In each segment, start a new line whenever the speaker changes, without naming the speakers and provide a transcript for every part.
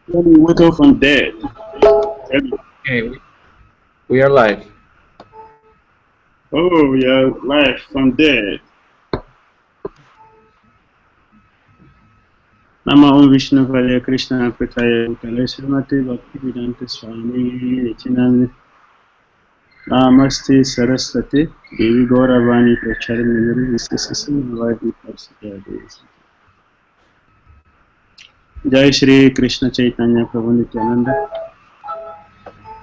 When we wake up from dead.
Okay, we are live.
Oh, we are live from dead. Namo Vishnu Hare Krishna Prithaya Bhutale Srimati Bhakti Dhira Swami Nitinam Namaste Saraswati Devi Gauravani Pracharya Nisasasam Navadi Parsidya. Jai Shri Krishna Chaitanya Prabhu Nityananda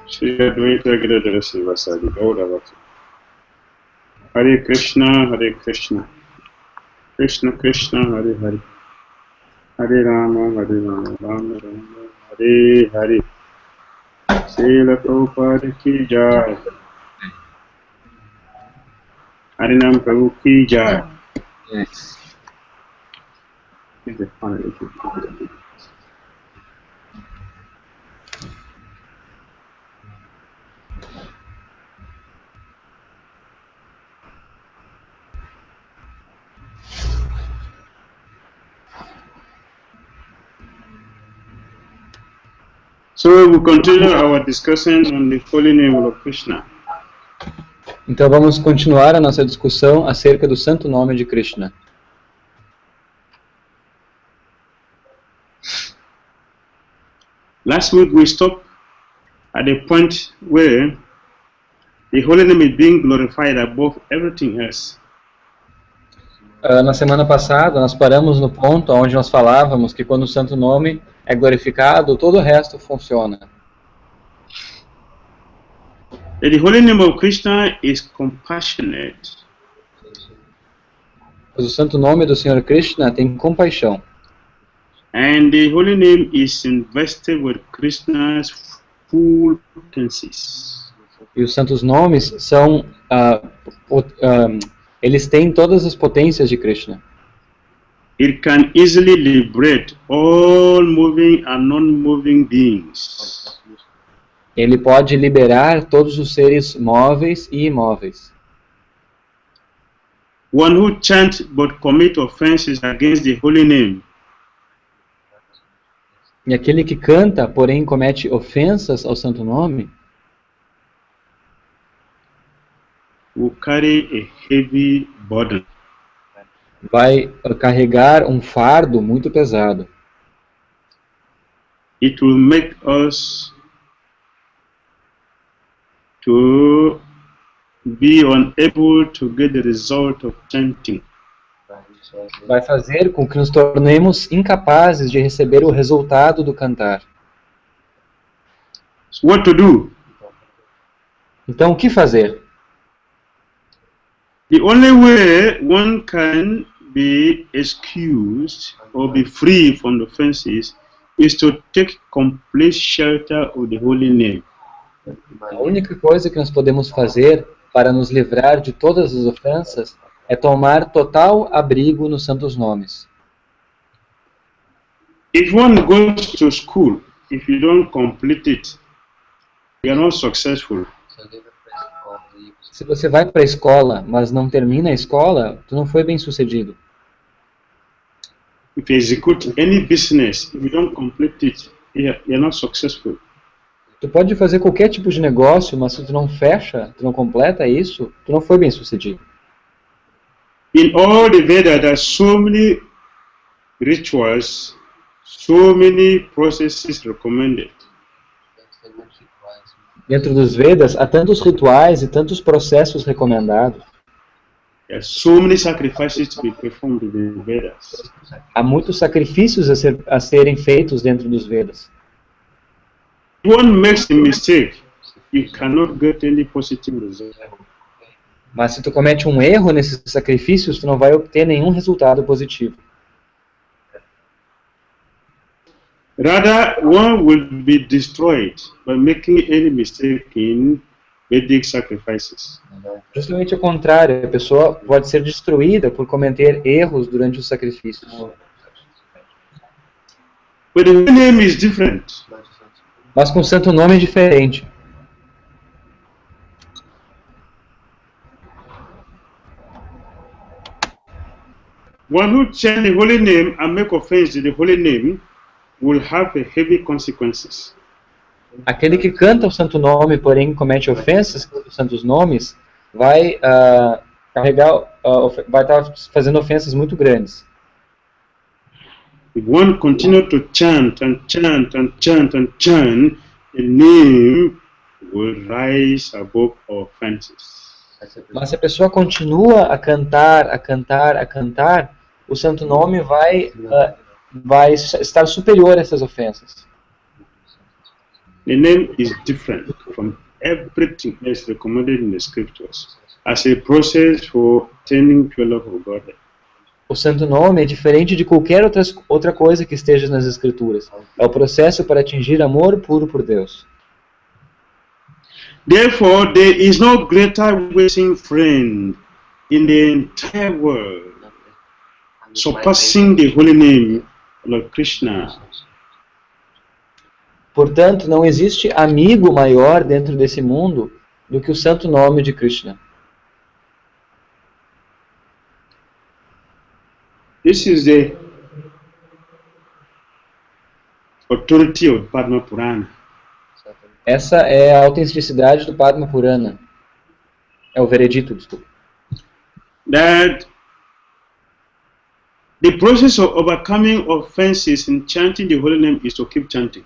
Shri Advaita Gadadhara Srivasadi Gauravati Hare Krishna Krishna Krishna Hare Hare Hare Rama Rama Rama Hare Hare Srila Prabhupada Ki Jai Harinam Prabhu Ki Jai.
Yes.
So we continue our discussion on the holy name of Krishna.
Então vamos continuar a nossa discussão acerca do santo nome de Krishna.
Last week we stopped at the point where the holy name is being glorified above everything else.
Na semana passada nós paramos no ponto onde nós falávamos que quando o santo nome é glorificado, todo o resto funciona.
The holy name of Krishna is compassionate.
Pois o santo nome do Senhor Krishna tem compaixão.
And the holy name is invested with Krishna's full potencies.
E os santos nomes são eles têm todas as potências de Krishna.
It can easily liberate all moving and non-moving beings.
Ele pode liberar todos os seres móveis e imóveis.
One who chants but commit offenses against the holy name.
E aquele que canta, porém comete ofensas ao santo nome,
will carry a heavy burden.
vai carregar um fardo muito pesado.
It will make us to be unable to get the result of chanting.
Vai fazer com que nos tornemos incapazes de receber o resultado do cantar.
So what to do?
Então, o que fazer?
The only way one can be excused or be free from the offenses is to take complete shelter of the holy name.
A única coisa que nós podemos fazer para nos livrar de todas as ofensas é tomar total abrigo nos santos nomes.
If one goes to school, if you don't complete it, you are not successful.
Se você vai para a escola, mas não termina a escola, tu não foi bem sucedido.
If you execute any business, if you don't complete it, you are not successful.
Tu pode fazer qualquer tipo de negócio, mas se tu não fecha, tu não completa isso, tu não foi bem sucedido.
In all the Vedas, there are so many rituals, so many processes recommended.
Dentro dos Vedas, há tantos rituais e tantos processos recomendados.
There are so many sacrifices to be performed in the Vedas.
Há muitos sacrifícios a serem feitos dentro dos Vedas.
If one makes a mistake, you cannot get any positive result.
Mas se tu comete um erro nesses sacrifícios, tu não vai obter nenhum resultado positivo.
Rather, one will be destroyed by making any mistake in Vedic sacrifices.
Justamente o contrário, a pessoa pode ser destruída por cometer erros durante os sacrifícios.
But the name is different.
Mas com o santo nome é diferente.
One who chants the holy name and make offense to the holy name will have a heavy consequences.
Aquele que canta o santo nome, porém comete ofensas contra os santos nomes, vai vai estar fazendo ofensas muito grandes.
If one continue to chant and chant and chant and chant, the name will rise above offenses.
Mas se a pessoa continua a cantar, a cantar, a cantar, o santo nome vai estar superior a essas ofensas.
The name is different from everything else recommended in the scriptures as a process for attaining pure love of God.
O santo nome é diferente de qualquer outra coisa que esteja nas escrituras. É o processo para atingir amor puro por Deus.
Therefore, there is no greater witnessing friend in the entire world, surpassing the holy name of Krishna.
Portanto, não existe amigo maior dentro desse mundo do que o santo nome de Krishna.
This is the authority of Padma Purana.
Essa é a autenticidade do Padma Purana. É o veredito, desculpa.
That the process of overcoming offenses in chanting the holy name is to keep chanting.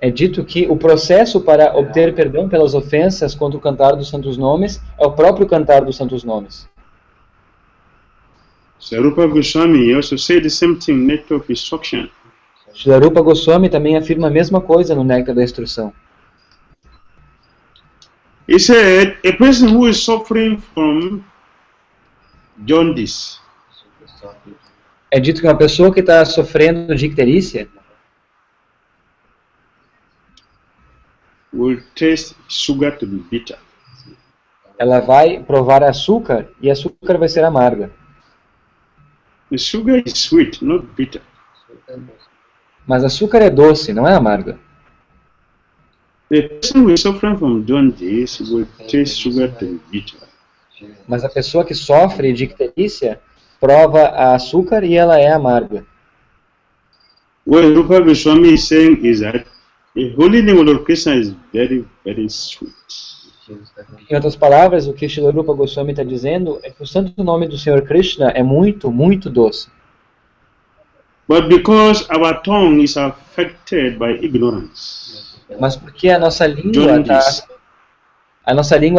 É dito que o processo para obter perdão pelas ofensas contra o cantar dos santos nomes é o próprio cantar dos santos nomes.
Swarupa Goswami also said the same thing in Nectar of Instruction.
Swarupa Goswami também afirma a mesma coisa no Néctar da Instrução.
He said, a person who is suffering from jaundice
É dito que uma pessoa que está sofrendo de icterícia
will taste sugar to be bitter.
ela vai provar açúcar e açúcar vai ser amarga.
The sugar is sweet, not bitter.
Mas açúcar é doce, não é amarga.
The person who is suffering from jaundice will taste sugar to be bitter.
Mas a pessoa que sofre de icterícia prova a açúcar e ela é amarga.
What Rupa Goswami is saying is that the holy name of Lord Krishna is very, very sweet.
Em outras palavras, o que Srila Rupa Goswami está dizendo é que o santo nome do Senhor Krishna é muito, muito doce.
But because our tongue is affected by ignorance,
Mas porque a nossa língua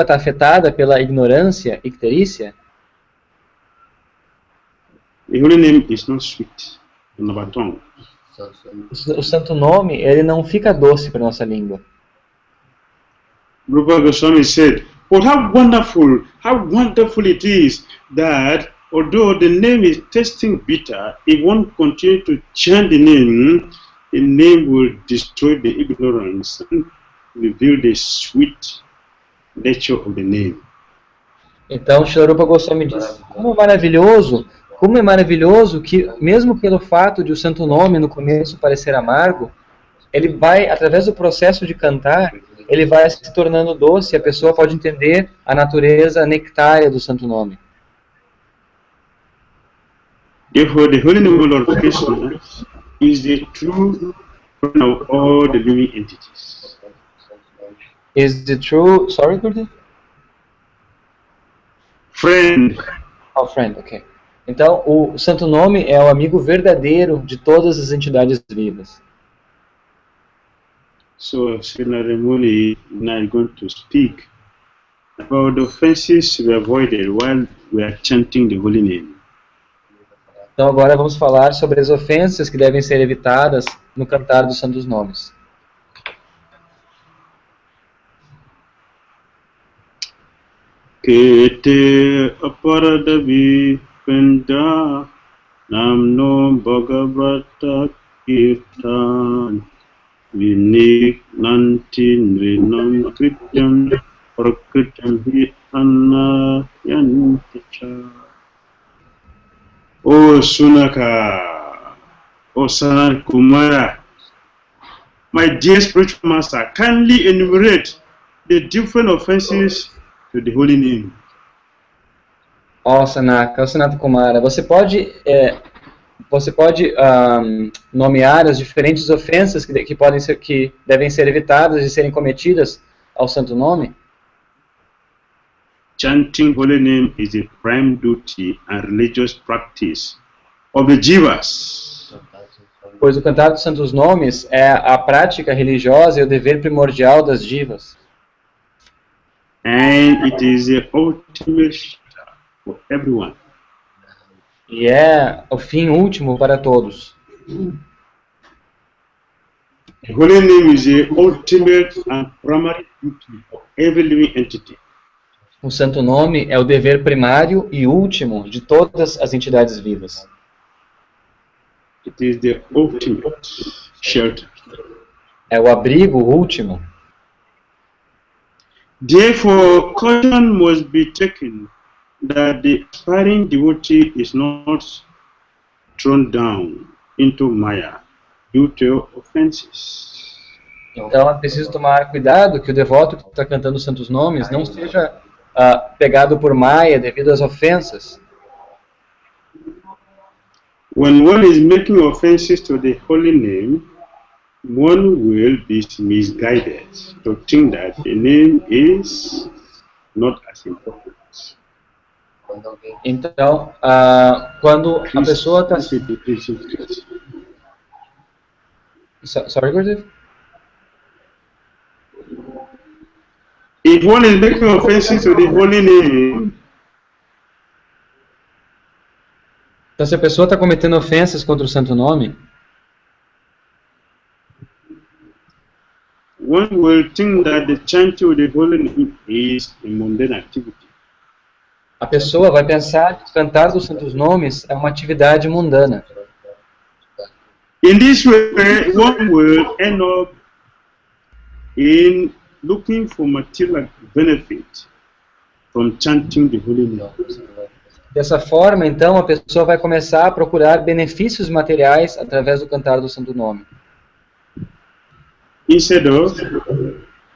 está afetada pela ignorância, icterícia,
the holy name is not sweet in our tongue.
o santo nome ele não fica doce para a nossa língua.
Rupa Goswami said, "Well, how wonderful it is that although the name is tasting bitter, if one continue to chant the name will destroy the ignorance and reveal the sweet nature of the name."
Então, Srila Rupa Goswami diz, como é maravilhoso que, mesmo pelo fato de o santo nome no começo parecer amargo, ele vai, através do processo de cantar, ele vai se tornando doce e a pessoa pode entender a natureza nectária do santo nome.
Therefore, the holy name of Lord Krishna is the true friend of all the living entities.
Is the true... Sorry, Gurdeep?
Friend.
Oh, friend, ok. Então, o santo nome é o amigo verdadeiro de todas as entidades vivas.
So, Sri Naramuni is now going to speak about the offenses to be avoided while we are chanting the holy name.
Então agora vamos falar sobre as ofensas que devem ser evitadas no cantar dos santos nomes.
Kete aparadavi penda namno bhagavata kirtan vinik nanti nrinam krityam prakritam hi anna yanticha. Oh Sunaka, oh Sanat Kumara, my dear spiritual master, kindly enumerate the different offenses to the holy name.
Sanaka Kumara, você pode você pode nomear as diferentes ofensas que devem ser evitadas e serem cometidas ao santo nome?
Chanting holy name is a prime duty and religious practice of the Jivas.
Pois o cantar dos santos nomes é a prática religiosa e o dever primordial das divas.
And it is the ultimate for everyone.
E é o fim último para todos.
The holy name is the ultimate and primary duty of every living entity.
O santo nome é o dever primário e último de todas as entidades vivas.
It is the ultimate shelter.
É o abrigo último.
Therefore, caution must be taken that the aspiring devotee is not thrown down into Maya due to offenses.
Então é preciso tomar cuidado que o devoto que está cantando os santos nomes não seja pegado por Maya devido às ofensas.
When one is making offenses to the holy name, one will be misguided to think that the name is not as important.
Então, quando a pessoa está... Sorry, Gurudev?
If one is making offenses to the holy name,
então, se a pessoa está cometendo ofensas contra o santo nome,
one will think that the chanting of the holy name is a mundane activity.
a pessoa vai pensar que cantar dos santos nomes é uma atividade mundana.
In this way, one will end up in looking for material benefit from chanting the holy name.
Dessa forma, então, a pessoa vai começar a procurar benefícios materiais através do cantar do santo nome.
Instead of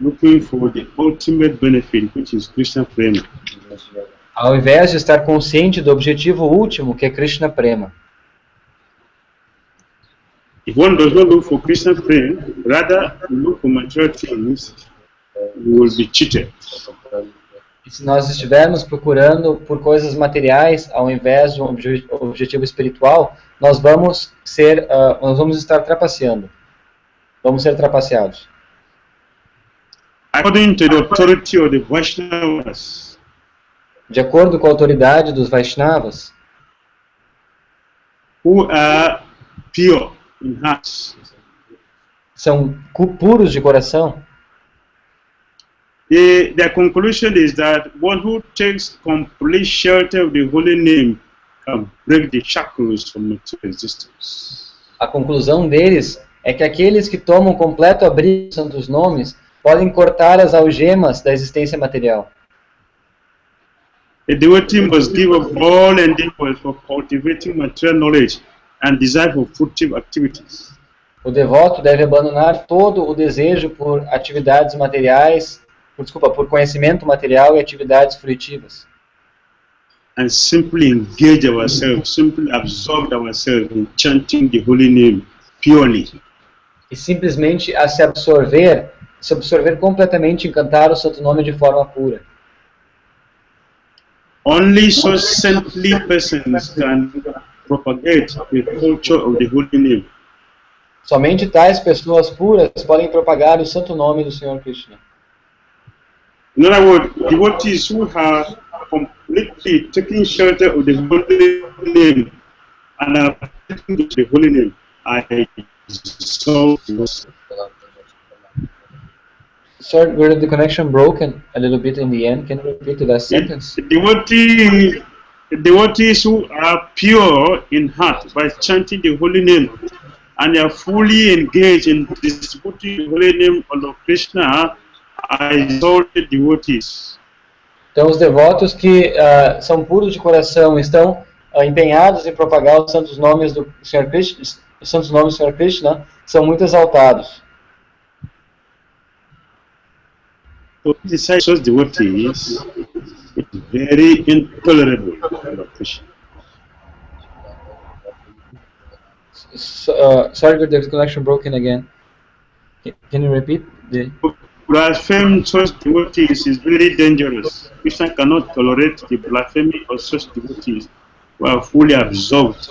looking for the ultimate benefit, which is Krishna Prema.
Ao invés de estar consciente do objetivo último, que é Krishna Prema.
If one does not look for Krishna Prema, rather look for material things, you will be cheated.
E se nós estivermos procurando por coisas materiais, ao invés de um objetivo espiritual, nós vamos estar trapaceando. Vamos ser trapaceados.
According to the authority of the Vaishnavas,
de acordo com a autoridade dos Vaishnavas,
who are pure in heart,
são puros de coração,
their conclusion is that one who takes complete shelter of the holy name can break the shackles from material existence.
A conclusão deles é que aqueles que tomam completo abrigo dos santos nomes podem cortar as algemas da existência material.
A devotee must give up all endeavors for cultivating material knowledge and desire for fruitful activities.
O devoto deve abandonar todo o desejo por atividades materiais, por conhecimento material e atividades fruitivas.
And simply engage ourselves, simply absorb ourselves in chanting the holy name purely.
E simplesmente a se absorver completamente em cantar o santo nome de forma pura.
Only such saintly persons can propagate the culture of the holy name.
Somente tais pessoas puras podem propagar o santo nome do Senhor Krishna.
In other words, devotees who have completely taken shelter of the holy name and are taking the holy name are exalted.
Sorry, the connection broken a little bit in the end. Can you repeat the last sentence?
Devotees who are pure in heart by chanting the holy name and are fully engaged in distributing the holy name of Lord Krishna are exalted devotees.
Então, os devotos que são puros de coração estão empenhados em propagar os santos nomes do Senhor Krishna, os santos nomes do Senhor Krishna, são muito exaltados.
To criticize such devotees is very intolerable for Lord Krishna.
Sorry, the connection broken again. Can you repeat?
Blaspheme such devotees is very dangerous. Krishna cannot tolerate the blasphemy of such devotees who are fully absorbed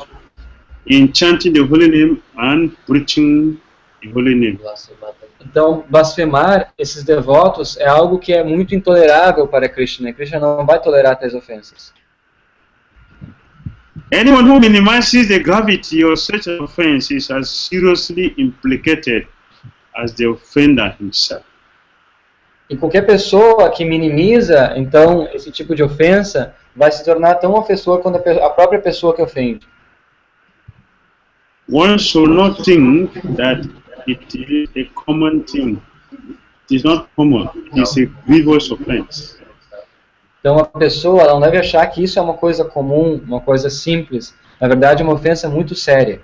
in chanting the holy name and preaching the holy name.
Então, blasfemar esses devotos é algo que é muito intolerável para Krishna. Krishna não vai tolerar tais ofensas.
Anyone who minimizes the gravity of such an offense is as seriously implicated as the offender himself.
E qualquer pessoa que minimiza, então, esse tipo de ofensa, vai se tornar tão ofensor quanto a própria pessoa que ofende.
One should not think that it is a common thing. It is not common. It is a grievous offense.
Então, a pessoa não deve achar que isso é uma coisa comum, uma coisa simples. Na verdade, é uma ofensa muito séria.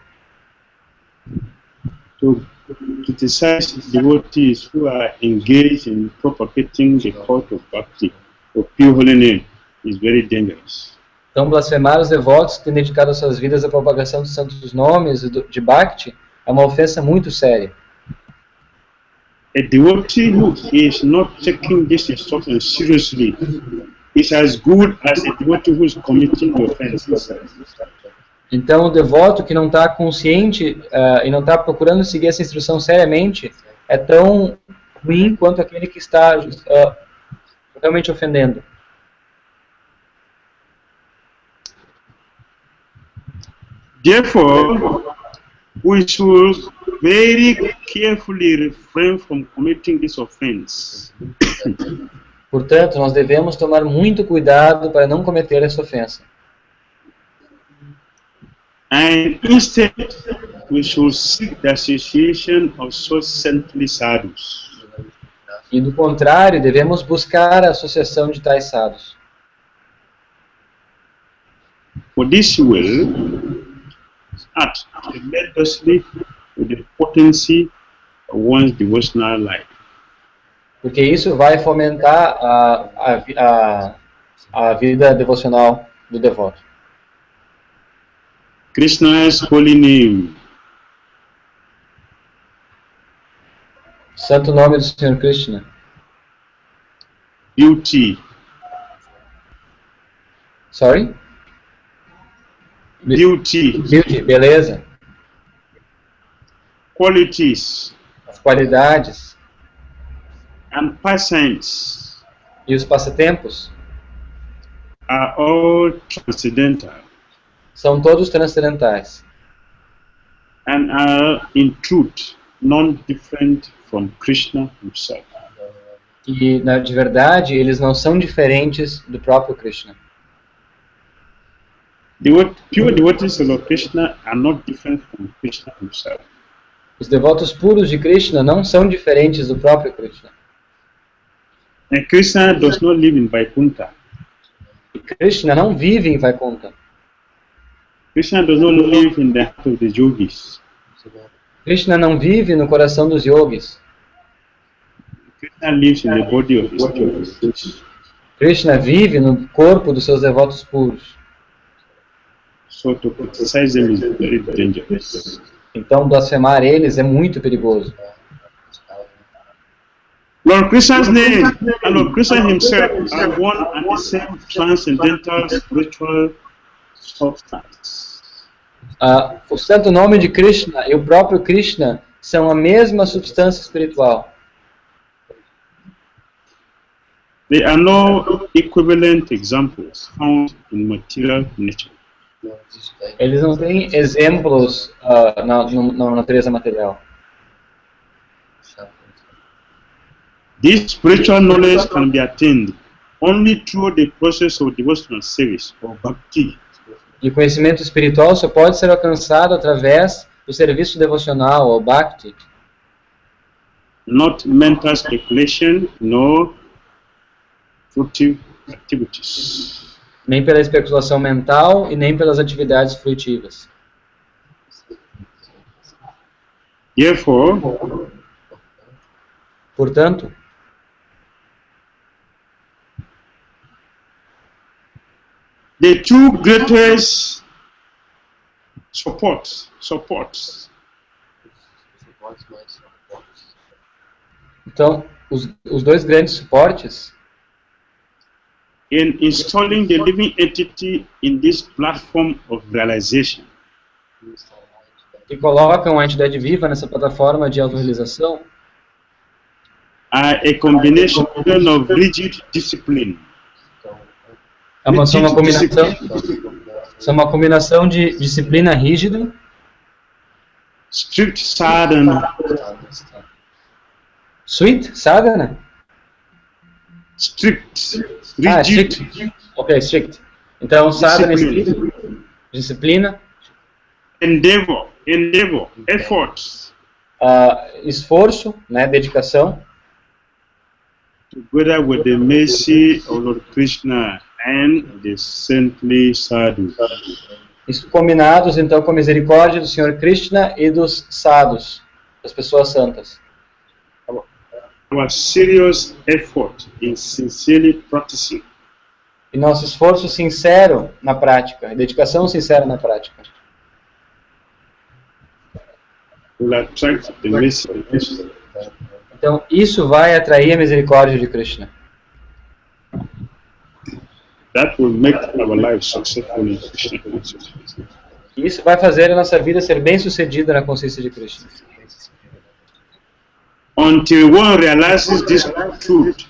To criticize devotees who are engaged in propagating the cult of Bhakti, of pure holy name, is very dangerous.
Então, blasfemar os devotos que têm dedicado suas vidas à propagação dos santos nomes de Bhakti é uma ofensa muito séria.
A devotee who is not taking this instruction seriously is as good as a devotee who is committing the offense.
Então, o devoto que não está consciente e não está procurando seguir essa instrução seriamente é tão ruim quanto aquele que está realmente ofendendo.
Therefore, we should very carefully refrain from committing this offense.
Portanto, nós devemos tomar muito cuidado para não cometer essa ofensa.
And instead, we should seek the association of such saintly sadhus.
E do contrário, devemos buscar a associação de tais sadhus.
For this will add tremendously to the potency of one's devotional life.
Porque isso vai fomentar a vida devocional do devoto.
Krishna's holy name,
Santo nome do Senhor Krishna.
beauty,
Sorry?
beauty,
Beauty, beleza.
qualities,
As qualidades
and pastimes
e os passatempos
are all transcendental
são todos transcendentais.
and are in truth non-different from Krishna himself.
E, de verdade, eles não são diferentes do próprio Krishna.
Pure devotees of Krishna are not different from Krishna himself.
Os devotos puros de Krishna não são diferentes do próprio Krishna.
And Krishna does not live in Vaikuntha.
E Krishna não vive em Vaikuntha.
Krishna does not live in the heart of the yogis.
Krishna não vive no coração dos yogis.
Krishna lives in the body of his devotees.
Krishna vive no corpo dos seus devotos puros.
So to criticize them is very dangerous.
Então, blasfemar eles é muito perigoso.
Lord Krishna's name and Lord Krishna himself are one and the same transcendental spiritual substance.
O santo nome de Krishna e o próprio Krishna são a mesma substância espiritual.
There are no equivalent examples found in material nature.
Eles não têm exemplos na natureza material.
This spiritual knowledge can be attained only through the process of devotional service or bhakti.
E o conhecimento espiritual só pode ser alcançado através do serviço devocional ou bhakti.
Not mental speculation, nor fruitive activities.
Nem pela especulação mental e nem pelas atividades fruitivas.
Therefore,
portanto,
the two greatest Support.
Então, os dois grandes suportes
in installing the living entity in this platform of realization
que colocam a entidade viva nessa plataforma de autorrealização
are a combination of rigid discipline.
São uma combinação de disciplina rígida,
strict sadhana,
strict sadhana,
strict, rigid,
strict. Ok, strict. Então, sadhana, disciplina,
endeavor, efforts,
esforço, né, dedicação,
together with the mercy of Lord Krishna and the saintly sadhus.
Isso combinados então com a misericórdia do Senhor Krishna e dos sadhus, das pessoas santas.
Our serious effort in sincerely practicing.
E nosso esforço sincero na prática, dedicação sincera na prática.
Will attract the mercy of Krishna.
Então, isso vai atrair a misericórdia de Krishna.
That will make our life successful in Krishna consciousness.
Isso vai fazer a nossa vida ser bem-sucedida na consciência de Krishna.
Until one realizes this truth,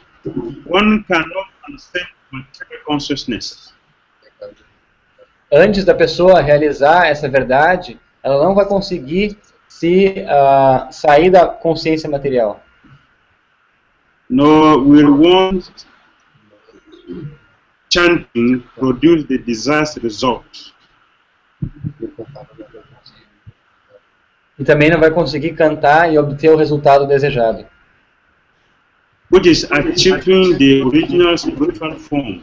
one cannot understand material consciousness.
Antes da pessoa realizar essa verdade, ela não vai conseguir sair da consciência material.
Nor will one chanting produce the desired result.
E também não vai conseguir cantar e obter o resultado desejado.
Which is achieving the original spiritual form.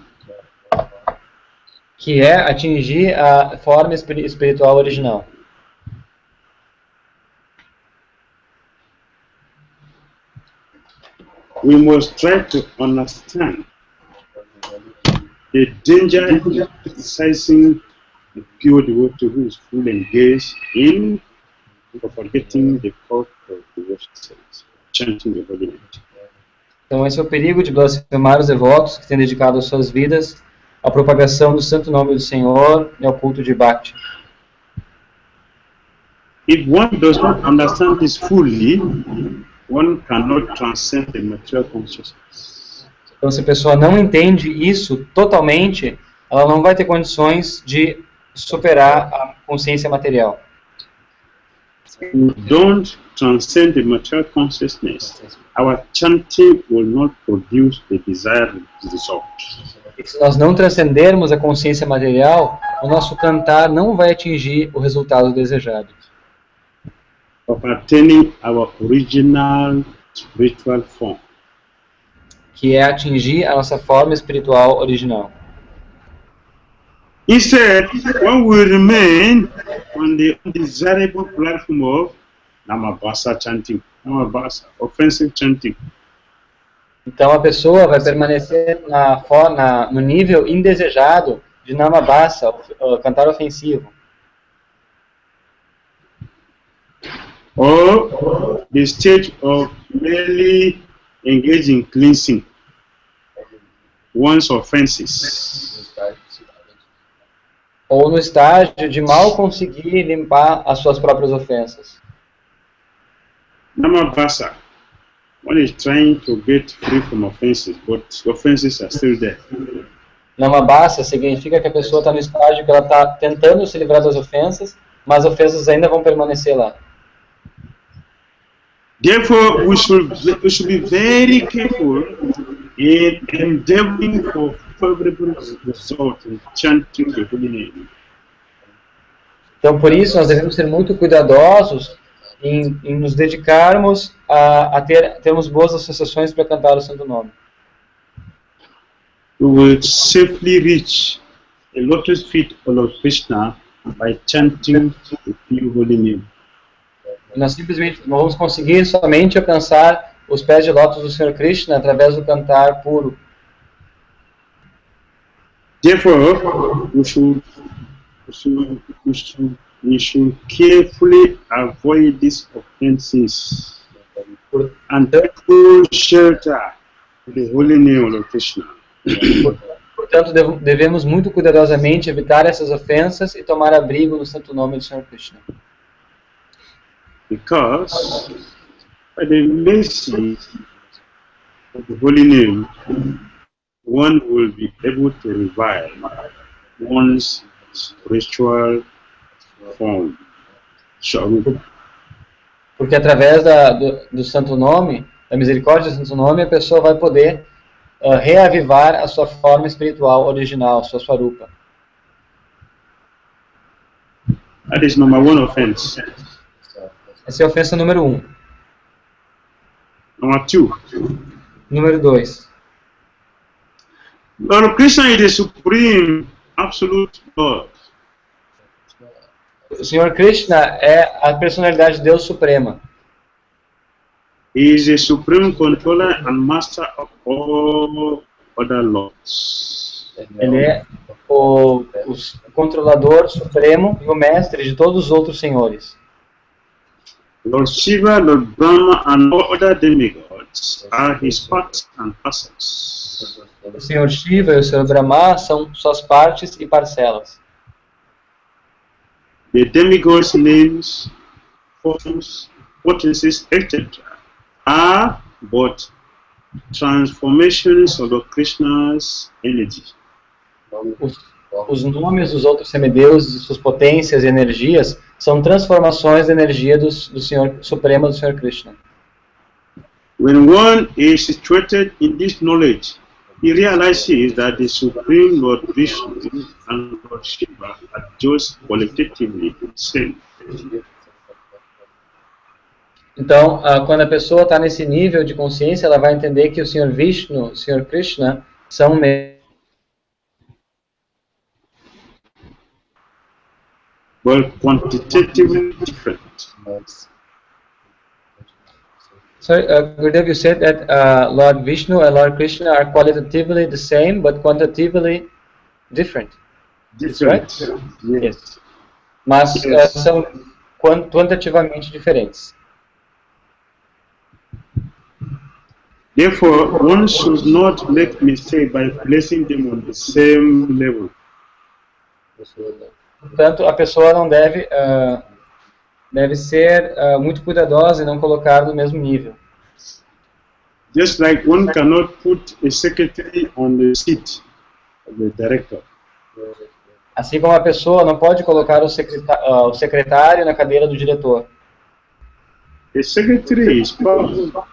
Que é atingir a forma espiritual original.
We must try to understand the danger in criticizing the pure devotee who is fully engaged in propagating the cult of devotion, chanting the holy name.
Então esse é o perigo de blasfemar os devotos que têm dedicado suas vidas à propagação do santo nome do Senhor e ao culto de Bhakti.
If one does not understand this fully, one cannot transcend the material consciousness.
Então, se a pessoa não entende isso totalmente, ela não vai ter condições de superar a consciência material.
We don't transcend the material consciousness. Our chanting will not produce the desired result.
E se nós não transcendermos a consciência material, o nosso cantar não vai atingir o resultado desejado.
Of attaining our original spiritual form.
Que é atingir a nossa forma espiritual original.
Instead, one will remain on the undesirable platform of Namabhasa chanting, Namabhasa, offensive chanting.
Então a pessoa vai permanecer no nível indesejado de Namabhasa, cantar ofensivo.
Or the stage of merely engaging cleansing one's offenses.
Ou no estágio de mal conseguir limpar as suas próprias ofensas.
Namabhasa, one is trying to get free from offenses, but offenses are still there.
Namabhasa significa que a pessoa está no estágio que ela está tentando se livrar das ofensas, mas as ofensas ainda vão permanecer lá.
Therefore, we should be very careful in endeavoring for favorable result in chanting the holy name.
Então, por isso, nós devemos ser muito cuidadosos em nos dedicarmos a termos boas associações para cantar o Santo Nome.
We will safely reach the lotus feet of Lord Krishna by chanting the pure holy name.
Nós simplesmente vamos conseguir somente alcançar os pés de lótus do Senhor Krishna através do cantar puro.
Therefore, we should we should carefully avoid these offenses and take full shelter to the holy name of Lord Krishna.
Portanto, devemos muito cuidadosamente evitar essas ofensas e tomar abrigo no santo nome do Senhor Krishna.
Because by the mercy of the holy name, one will be able to revive one's spiritual form.
Porque através do santo nome, da misericórdia do santo nome, a pessoa vai poder reavivar a sua forma espiritual original, sua swarupa.
That is number one offense.
Essa é a ofensa número 1.
Number two.
Número 2.
Lord Krishna is the supreme, absolute Lord.
O Senhor Krishna é a personalidade de Deus suprema.
He is the supreme controller and master of all other lords.
Ele é o controlador supremo e o mestre de todos os outros senhores.
Lord Shiva, Lord Brahma, and all other demigods are his parts and parcels.
O Senhor Shiva e o Senhor Brahma são suas partes e parcelas.
The demigods' names, forms, potencies, etc. are but transformations of Lord Krishna's energy.
Os nomes dos outros semideuses e suas potências e energias são transformações da energia do Senhor Supremo, do Senhor Krishna.
When one is situated in this knowledge, he realizes that the Supreme Lord Vishnu and Lord Shiva are just qualitatively the same.
Então, quando a pessoa está nesse nível de consciência, ela vai entender que o Senhor Vishnu, o Senhor Krishna, são
but quantitatively different.
Sorry, Gurudev, you said that Lord Vishnu and Lord Krishna are qualitatively the same, but quantitatively different.
Different.
Right? Yes. Mas são quantitativamente diferentes.
Therefore, one should not make mistake by placing them on the same level.
Portanto, a pessoa não deve ser muito cuidadosa e não colocar no mesmo nível.
Just like one cannot put a secretary on the seat of the director.
Assim como a pessoa não pode colocar o secretário na cadeira do diretor.
The secretary is powerful.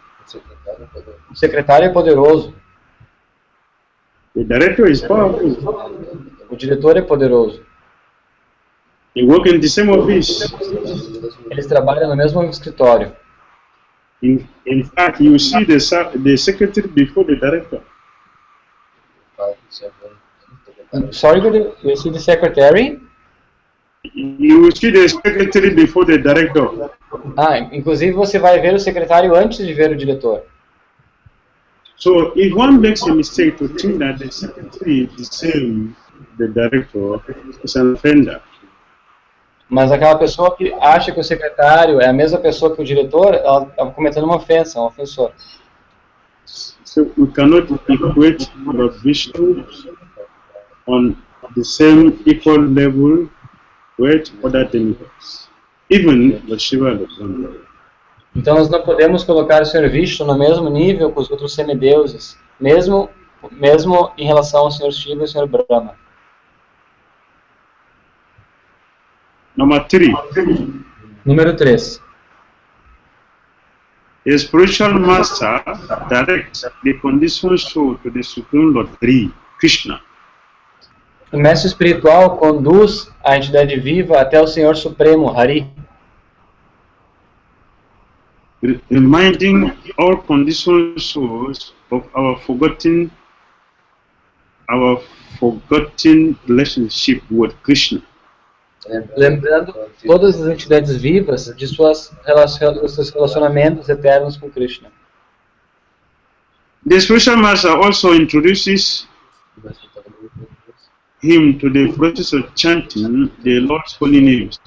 O secretário é poderoso.
The director is powerful.
O diretor é poderoso.
They work in the same office.
Eles trabalham no mesmo escritório.
In fact, you see the secretary before the director.
Sorry, you see the secretary?
You see the secretary before the director.
Inclusive você vai ver o secretário antes de ver o diretor.
So if one makes a mistake to think that the secretary is the same the director, is an offender.
Mas aquela pessoa que acha que o secretário é a mesma pessoa que o diretor, ela está cometendo uma ofensa, um ofensor.
So we cannot equate Lord Vishnu on the same equal level with other demigods, even the Shiva and the Brahma.
Então nós não podemos colocar o Senhor Vishnu no mesmo nível com os outros semideuses, mesmo em relação ao Senhor Shiva e ao Senhor Brahma.
Number 3.
Número 3.
A spiritual master directs the conditioned soul to the Supreme Lord Krishna.
O mestre espiritual conduz a entidade viva até o Senhor Supremo, Hari.
Reminding all conditioned souls of our forgotten relationship with Krishna.
Lembrando todas as entidades vivas de seus relacionamentos eternos com Krishna.
The spiritual master also introduces him to the process of chanting the Lord's holy names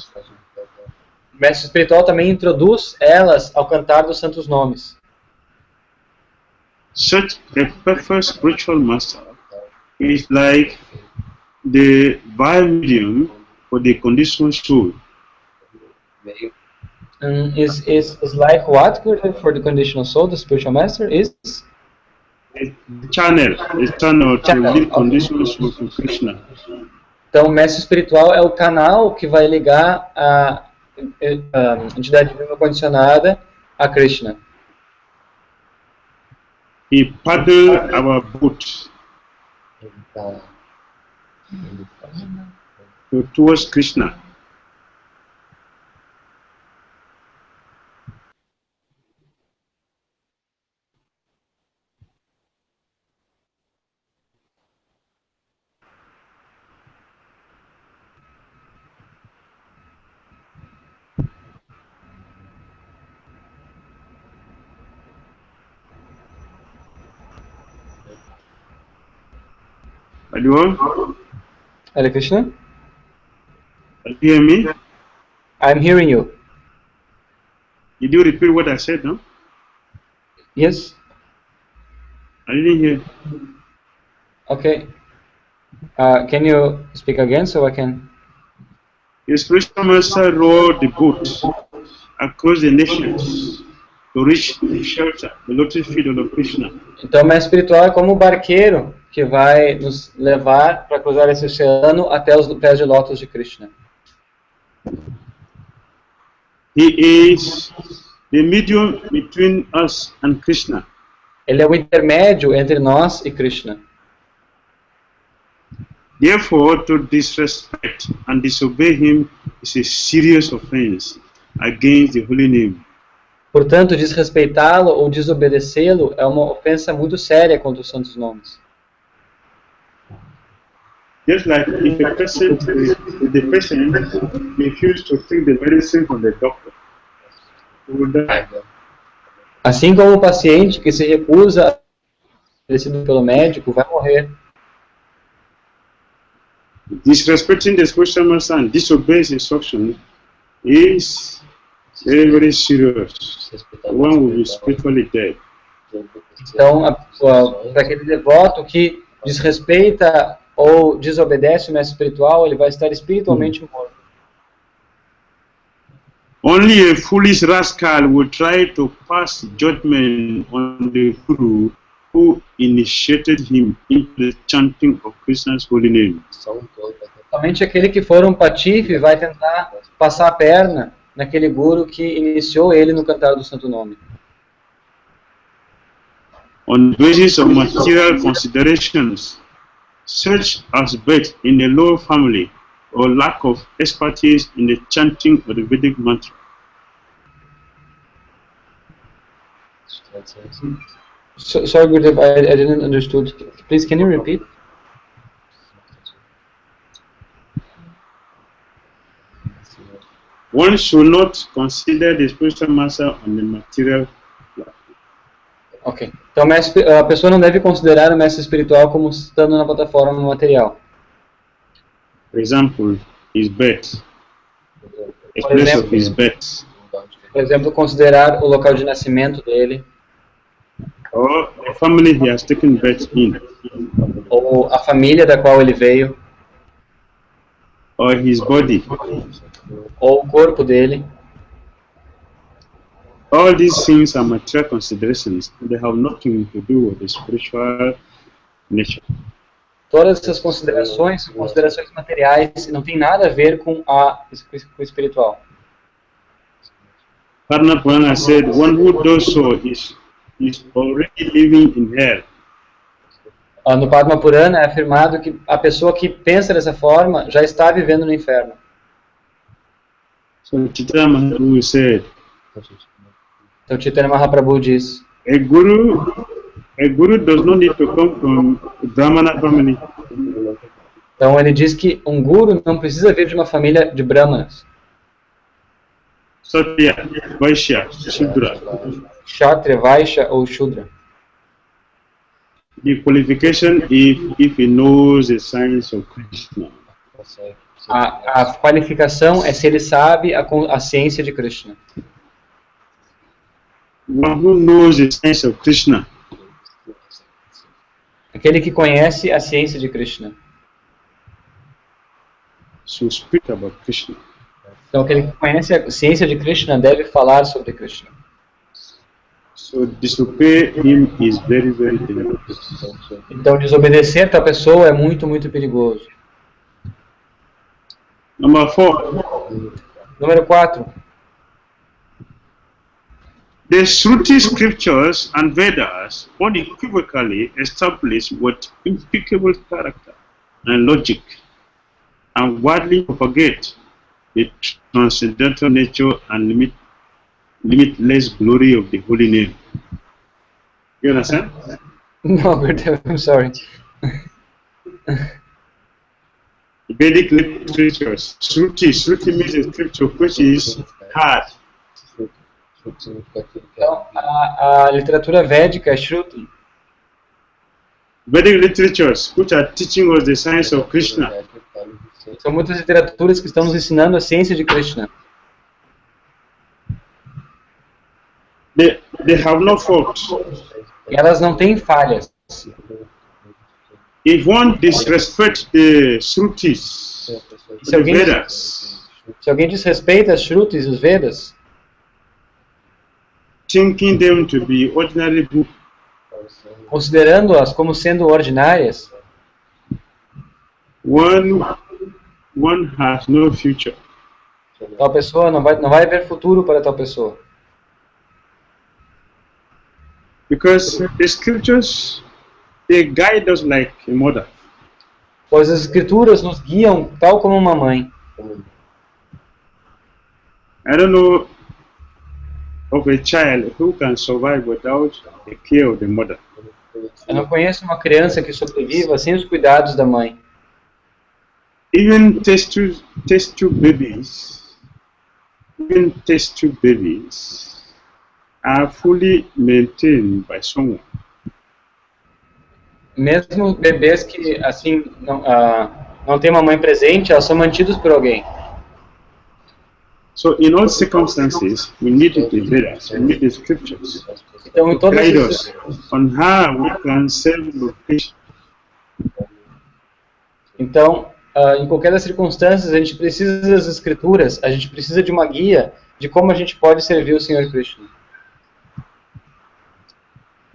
mestre espiritual também introduz elas ao cantar dos santos nomes.
Such a perfect spiritual master is like the biomedium for the conditioned soul.
Is like what, Gurudev, for the conditional soul? The spiritual master is
A channel to lead conditioned soul to Krishna.
Então, o mestre espiritual é o canal que vai ligar a entidade divina condicionada a Krishna.
He paddled our boat towards Krishna.
Hare Krishna?
You hear me?
I'm hearing you.
Did you repeat what I said, no?
Yes?
I didn't hear.
Okay. Can you speak again so I can...
The spiritual master rowed the boat across the nations to reach the shelter, the lotus feet of Krishna.
Então, o mestre espiritual é como o barqueiro que vai nos levar para cruzar esse oceano até os pés de lótus de Krishna.
He is the medium between us and Krishna.
Ele é o intermédio entre nós e Krishna.
Therefore, to disrespect and disobey him is a serious offense against the holy name.
Portanto, desrespeitá-lo ou desobedecê-lo é uma ofensa muito séria contra os santos nomes.
Just like if the patient refuses to take the medicine from the doctor, he will die.
Assim como o paciente que se recusa a ser pelo médico vai morrer.
Disrespecting the spiritual master and disobeying instruction is very, very serious. One will be spiritually dead.
Então, para aquele devoto que desrespeita ou desobedece o mestre espiritual, ele vai estar espiritualmente morto.
Only a foolish rascal will try to pass judgment on the Guru who initiated him into the chanting of Krishna's holy name.
Somente aquele que for um patife vai tentar passar a perna naquele guru que iniciou ele no cantar do santo nome.
On the basis of material considerations, such as birth in a low family or lack of expertise in the chanting of the Vedic mantra.
Sorry, Gurudev, I didn't understood. Please, can you repeat?
One should not consider the spiritual master on the material level.
Ok. Então a pessoa não deve considerar o mestre espiritual como estando na plataforma material.
For example, his birth, a place of his birth.
Por exemplo, considerar o local de nascimento dele.
Or the family he has taken birth in.
Ou a família da qual ele veio.
Or his body.
Ou o corpo dele.
All these things are material considerations. They have nothing to do with the spiritual nature.
Todas essas considerações são considerações materiais e não tem nada a ver com o espiritual.
Padma Purana said, one who does so is already living in hell.
No Padma Purana é afirmado que a pessoa que pensa dessa forma já está vivendo no inferno.
So Chaitanya Mahaprabhu said,
então Chaitanya Mahaprabhu diz,
a guru does not need to come from Brahmana family.
Então ele diz que um guru não precisa vir de uma família de brahmanas.
Sattva, Vaishya, Shudra.
Kshatriya, Vaishya ou Shudra.
The qualification if he knows the science of Krishna.
A qualificação é se ele sabe a ciência de Krishna.
One who knows the science of Krishna.
Aquele que conhece a ciência de Krishna.
So speak about Krishna.
Então, aquele que conhece a ciência de Krishna deve falar sobre Krishna.
So disobey him is very, very dangerous.
Então, desobedecer tal pessoa é muito, muito perigoso.
Number 4.
Número 4.
The Shruti scriptures and Vedas unequivocally establish with impeccable character and logic and widely propagate the transcendental nature and limitless glory of the holy name. You understand?
No, I'm sorry.
Vedic literatures. Shruti means a scripture which is hard.
Então, a literatura védica é Shruti.
Vedic literatures which are teaching us the science of Krishna.
São muitas literaturas que estão nos ensinando a ciência de Krishna.
They have no fault.
E elas não têm falhas.
If one disrespects the Shrutis, the Vedas,
Se alguém desrespeita as Shrutis e os Vedas,
thinking them to be ordinary book,
considerando-as como sendo ordinárias,
one has no future.
tal pessoa não vai haver futuro para tal pessoa.
Because the scriptures, they guide us like a mother.
Pois as escrituras nos guiam tal como uma mãe.
I don't know of a child who can survive without the care of the mother.
Eu não conheço uma criança que sobreviva sem os cuidados da mãe.
Even test tube babies are fully maintained by someone.
Mesmo bebês que assim não têm uma mãe presente, elas são mantidos por alguém.
So in all circumstances, we need the Vedas, we need the scriptures
Então, em
to
todas
guide
as
us on how we can serve Krishna.
Então, em qualquer das circunstâncias, a gente precisa das escrituras, a gente precisa de uma guia de como a gente pode servir o Senhor Krishna.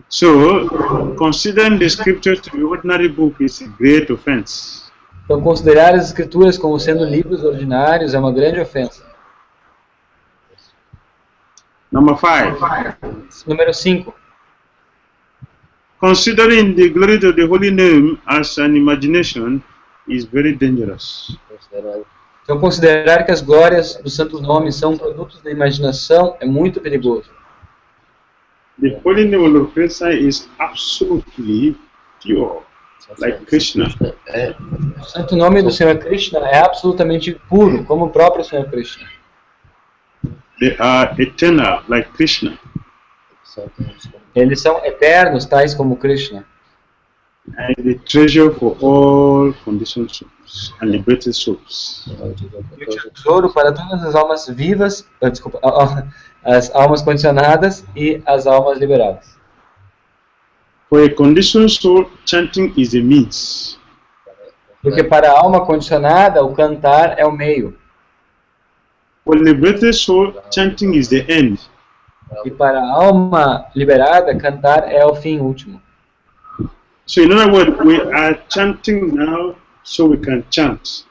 So, considering the scriptures to be ordinary book is a great offense.
Então, considerar as escrituras como sendo livros ordinários é uma grande ofensa.
Number 5.
Número 5.
Considering the glory of the holy name as an imagination is very dangerous.
Então, considerar que as glórias do santo nome são produtos da imaginação é muito perigoso.
The holy name of Krishna is absolutely pure, like Krishna.
O santo nome do Senhor Krishna é absolutamente puro, como o próprio Senhor Krishna.
They are eternal, like Krishna.
Eles são eternos, tais como Krishna.
And the treasure for all conditioned souls and liberated souls.
E o tesouro para todas as almas vivas, as almas condicionadas e as almas liberadas.
For a conditioned soul, chanting is a means.
Porque para a alma condicionada, o cantar é o meio.
For a liberated soul, chanting is the end.
E para a alma liberada, cantar é o fim último.
So in other words, we are chanting now so we can chant.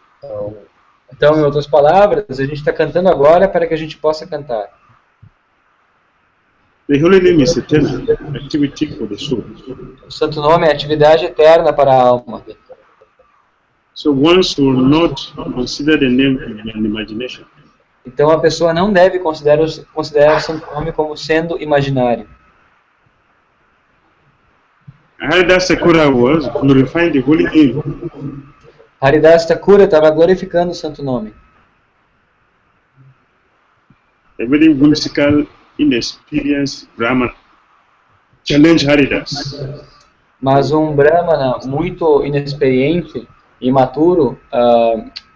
Então, em outras palavras, a gente está cantando agora para que a gente possa cantar.
The holy name is eternal activity for the soul.
O santo nome é atividade eterna para a alma.
So one should not consider the name to be an imagination.
Então, a pessoa não deve considerar o santo nome como sendo imaginário.
Haridas Thakura was glorifying the holy name.
Haridas Thakura estava glorificando o santo nome.
A very whimsical, inexperienced Brahmana challenged Haridas.
Mas um Brahmana muito inexperiente e imaturo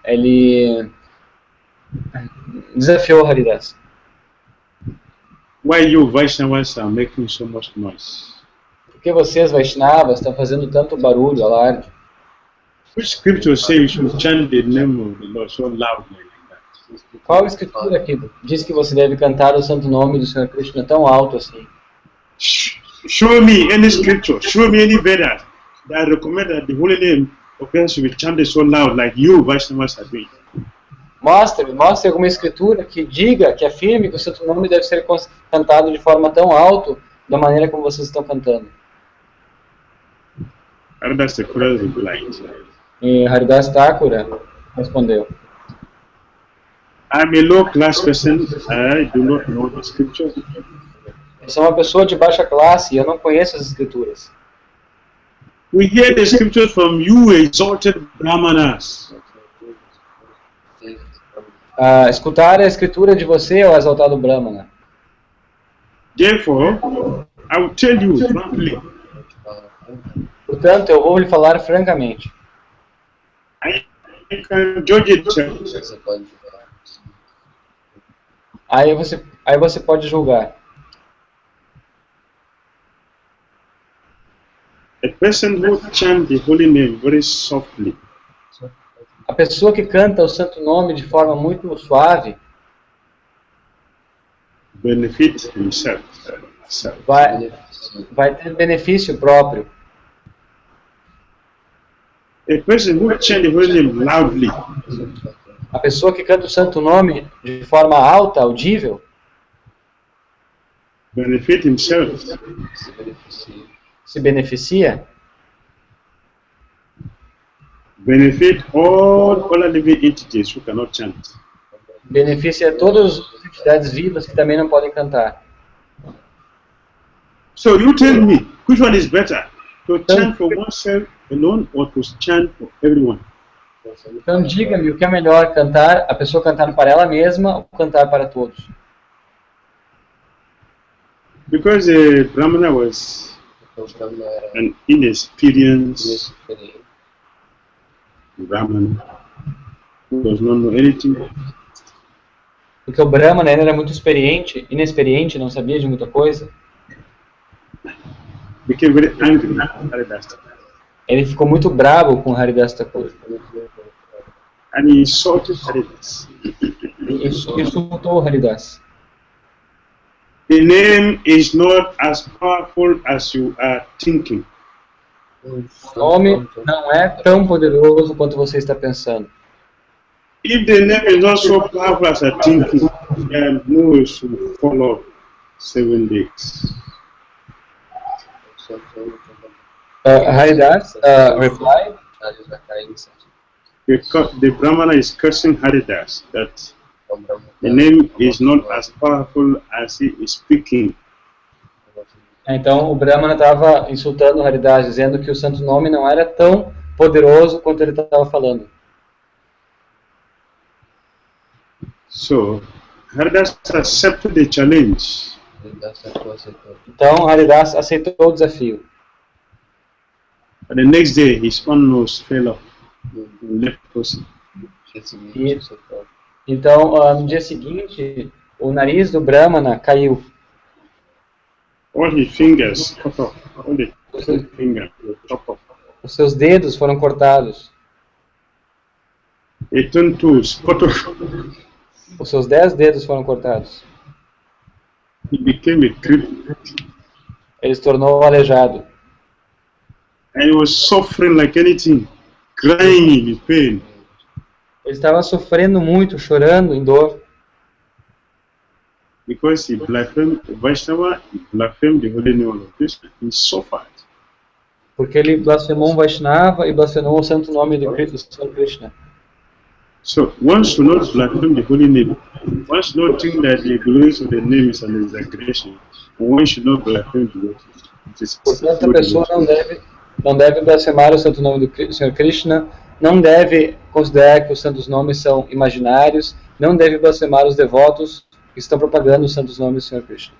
ele desafiou Haridas.
Why you Vaishnavas are making so much noise?
Por que vocês, Vaishnavas, estão fazendo tanto barulho, alarde?
Which scripture says you should chant the name of the Lord so loudly like that?
Qual escritura que diz que você deve cantar o santo nome do Senhor Krishna tão alto assim?
Show me any scripture, show me any Veda that recommend that the holy name of God should be chanted so loud like you Vaishnavas are doing.
Mostre alguma escritura que diga, que afirme que o santo nome deve ser cantado de forma tão alto, da maneira como vocês estão cantando.
Haridas Thakura replied,
E Haridas Thakura respondeu:
I'm a low class person, I do not know the scripture.
eu sou uma pessoa de baixa classe e eu não conheço as escrituras.
We hear the scriptures from you exalted Brahmanas.
Escutar a escritura de você, ó exaltado Brahmana.
Therefore, I will tell you frankly,
Portanto, eu vou lhe falar francamente.
I can judge it.
Aí você pode julgar.
A person who chants the holy name very softly
A pessoa que canta o santo nome de forma muito suave
benefit himself.
vai ter benefício próprio.
A person who chants the holy name loudly
A pessoa que canta o santo nome de forma alta, audível,
benefit himself.
se beneficia,
Benefit all other living entities who cannot chant.
beneficia todas as entidades vivas que também não podem cantar.
So you tell me, which one is better? To chant for oneself alone or to chant for everyone?
Então diga-me o que é melhor, cantar, a pessoa cantar para ela mesma ou cantar para todos.
Because the Brahmana was an inexperienced Brahman who does not know anything.
Porque o Brahmana ainda era muito inexperiente, não sabia de muita coisa.
Became very angry at Haridas
Ele ficou muito bravo com Haridas Thakura.
and he insulted Haridas.
E insultou Haridas.
The name is not as powerful as you are thinking.
O nome não é tão poderoso quanto você está pensando.
If the name is not so powerful as you are thinking, then no should follow 7 days.
Haridas replied,
Because the Brahmana is cursing Haridas that the name is not as powerful as he is speaking.
então o Brahmana estava insultando Haridas, dizendo que o santo nome não era tão poderoso quanto ele estava falando.
So Haridas accepted the challenge.
Então Haridas aceitou o desafio.
But the next day his own nose fell off. Leprosy.
Então, no dia seguinte, o nariz do Brahmana caiu.
All his fingers cut off. All the fingers chopped off.
Os seus dedos foram cortados.
He turned toes cut off.
Os seus 10 dedos foram cortados.
He became a cripple.
Ele se tornou aleijado.
And he was suffering like anything, crying in pain.
Ele estava sofrendo muito, chorando em dor.
Because he blasphemed Vaishnava, he blasphemed the holy name of Krishna. He suffered.
Porque ele blasfemou um Vaishnava e blasfemou o santo nome do Senhor Krishna.
So one should not blaspheme the holy name. One should not think that the glories of the name is an exaggeration. One should not blaspheme the Lord.
Portanto, a pessoa não deve blasfemar o santo nome do Senhor Krishna, não deve considerar que os santos nomes são imaginários, não deve blasfemar os devotos que estão propagando os santos nomes do Senhor Krishna.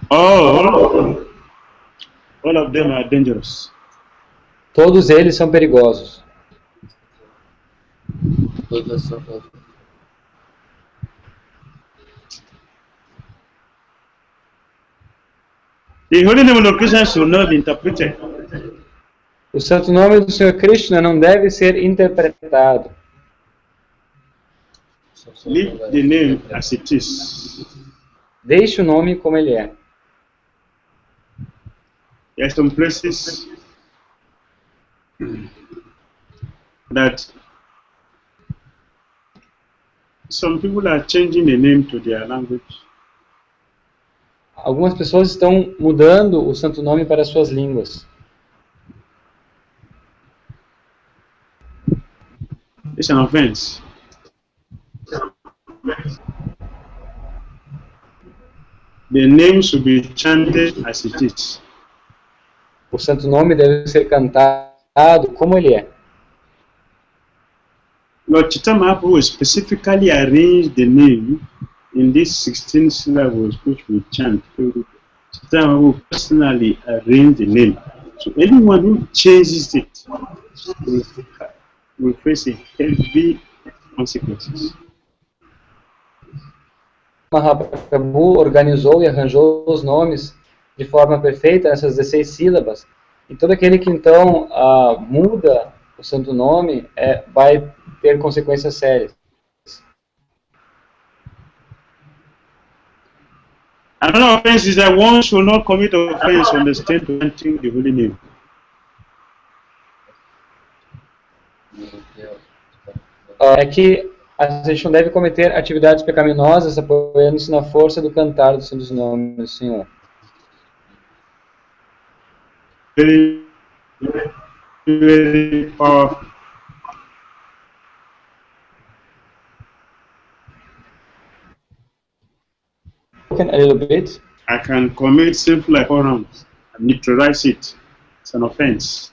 All of them are dangerous.
Todos eles são perigosos.
The holy name of the Krishna should not be interpreted.
O santo nome do Senhor Krishna não deve ser interpretado.
Leave the name as it is.
Deixe o nome como ele é.
There are some places that some people are changing the name to their language.
Algumas pessoas estão mudando o santo nome para suas línguas.
It's an offense. The name should be chanted as it is.
O santo nome deve ser cantado como ele é.
Lord Chaitanya Mahaprabhu specifically arranged the name in these 16 syllables which we chant. Chaitanya Mahaprabhu personally arranged the name. So anyone who changes it will face a heavy consequences.
Mahaprabhu organizou e arranjou os nomes de forma perfeita nessas 16 sílabas. E todo aquele que então muda o santo nome vai ter consequências sérias.
Another offense is that one should not commit offense on the state of chanting the holy name.
É que a gente não deve cometer atividades pecaminosas apoiando-se na força do cantar dos santos nomes do Senhor.
Very, very powerful.
A little bit.
I can commit sinful occurrence and neutralize it. It's an offense.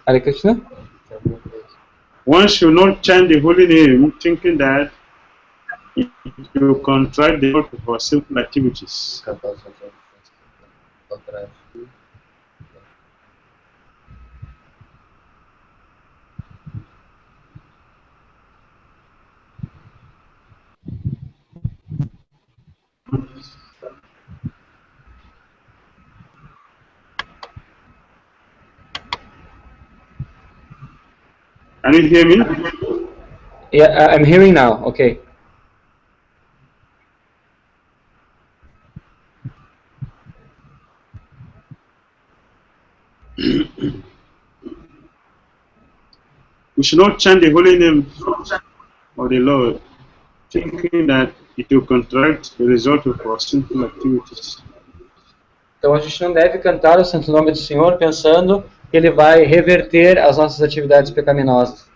Hare Krishna?
One should not chant the holy name thinking that it will contract the Lord for sinful activities. Can you hear me?
Yeah, I'm hearing now. Okay.
We should not chant the holy name of the Lord, thinking that it will contract the result of our sinful activities.
Então a gente não deve cantar o santo nome do Senhor pensando que ele vai reverter as nossas atividades pecaminosas.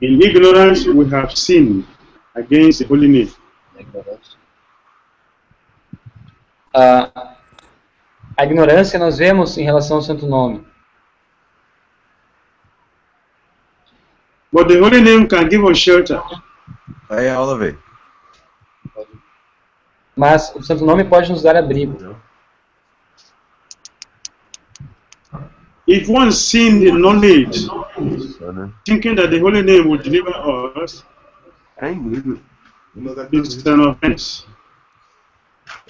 In ignorance, we have sinned against the holy name.
A ignorância nós vemos em relação ao santo nome.
But the holy name can give us shelter.
Aí, Oliver.
Mas o santo nome pode nos dar abrigo.
If one sinned in knowledge, thinking that the holy name will deliver us, it's an offense.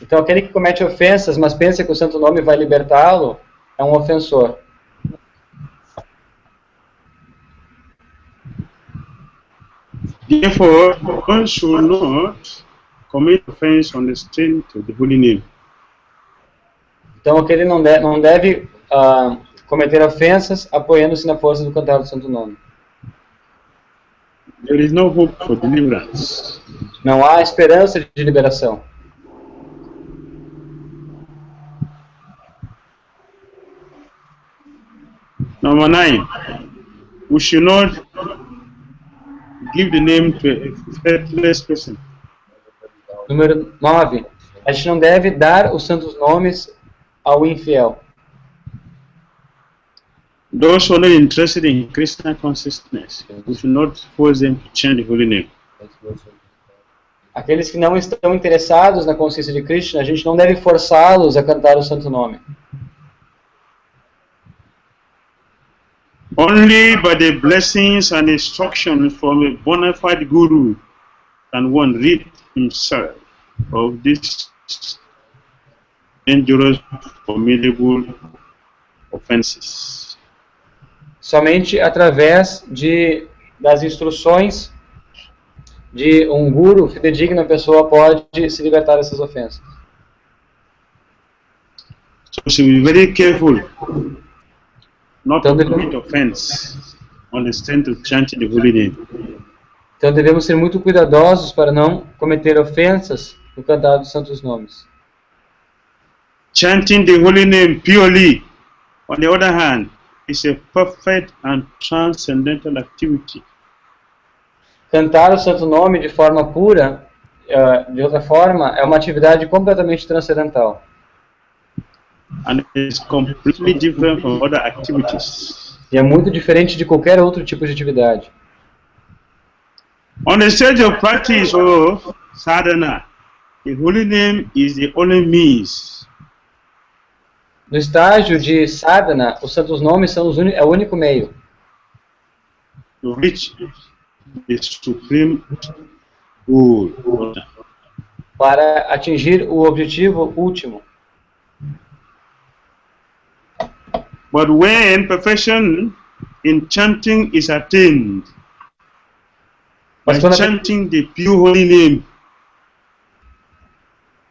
Então aquele que comete ofensas, mas pensa que o santo nome vai libertá-lo, é um ofensor.
Therefore, one should not commit offense on the strength of the holy name.
Então aquele não deve cometer ofensas apoiando-se na força do cantar do santo nome.
There is no hope for deliverance.
Não há esperança de liberação.
Number 9, we should not give the name to a faithless person.
Número 9. A gente não deve dar os santos nomes ao infiel.
Those who are not interested in Krishna consciousness, we should not force them to chant the holy name.
Aqueles que não estão interessados na consciência de Krishna, a gente não deve forçá-los a cantar o santo nome.
Only by the blessings and instructions from a bona fide guru can one rid himself of this dangerous, formidable offenses.
Somente através das instruções de um guru fidedigno, a pessoa pode se libertar dessas ofensas.
So we should be very careful not to commit offense on the strength of chanting the holy name.
Então devemos ser muito cuidadosos para não cometer ofensas no cantar dos santos nomes.
Chanting the holy name purely, on the other hand, is a perfect and transcendental activity.
Cantar o santo nome de forma pura, de outra forma, é uma atividade completamente transcendental.
And it's completely different from other activities.
E é muito diferente de qualquer outro tipo de atividade.
On the stage of practice of sadhana, the holy name is the only means.
No estágio de sadhana, os santos nomes são é o único meio
To reach the supreme goal.
para atingir o objetivo último.
But when perfection in chanting is attained, by chanting the pure holy name,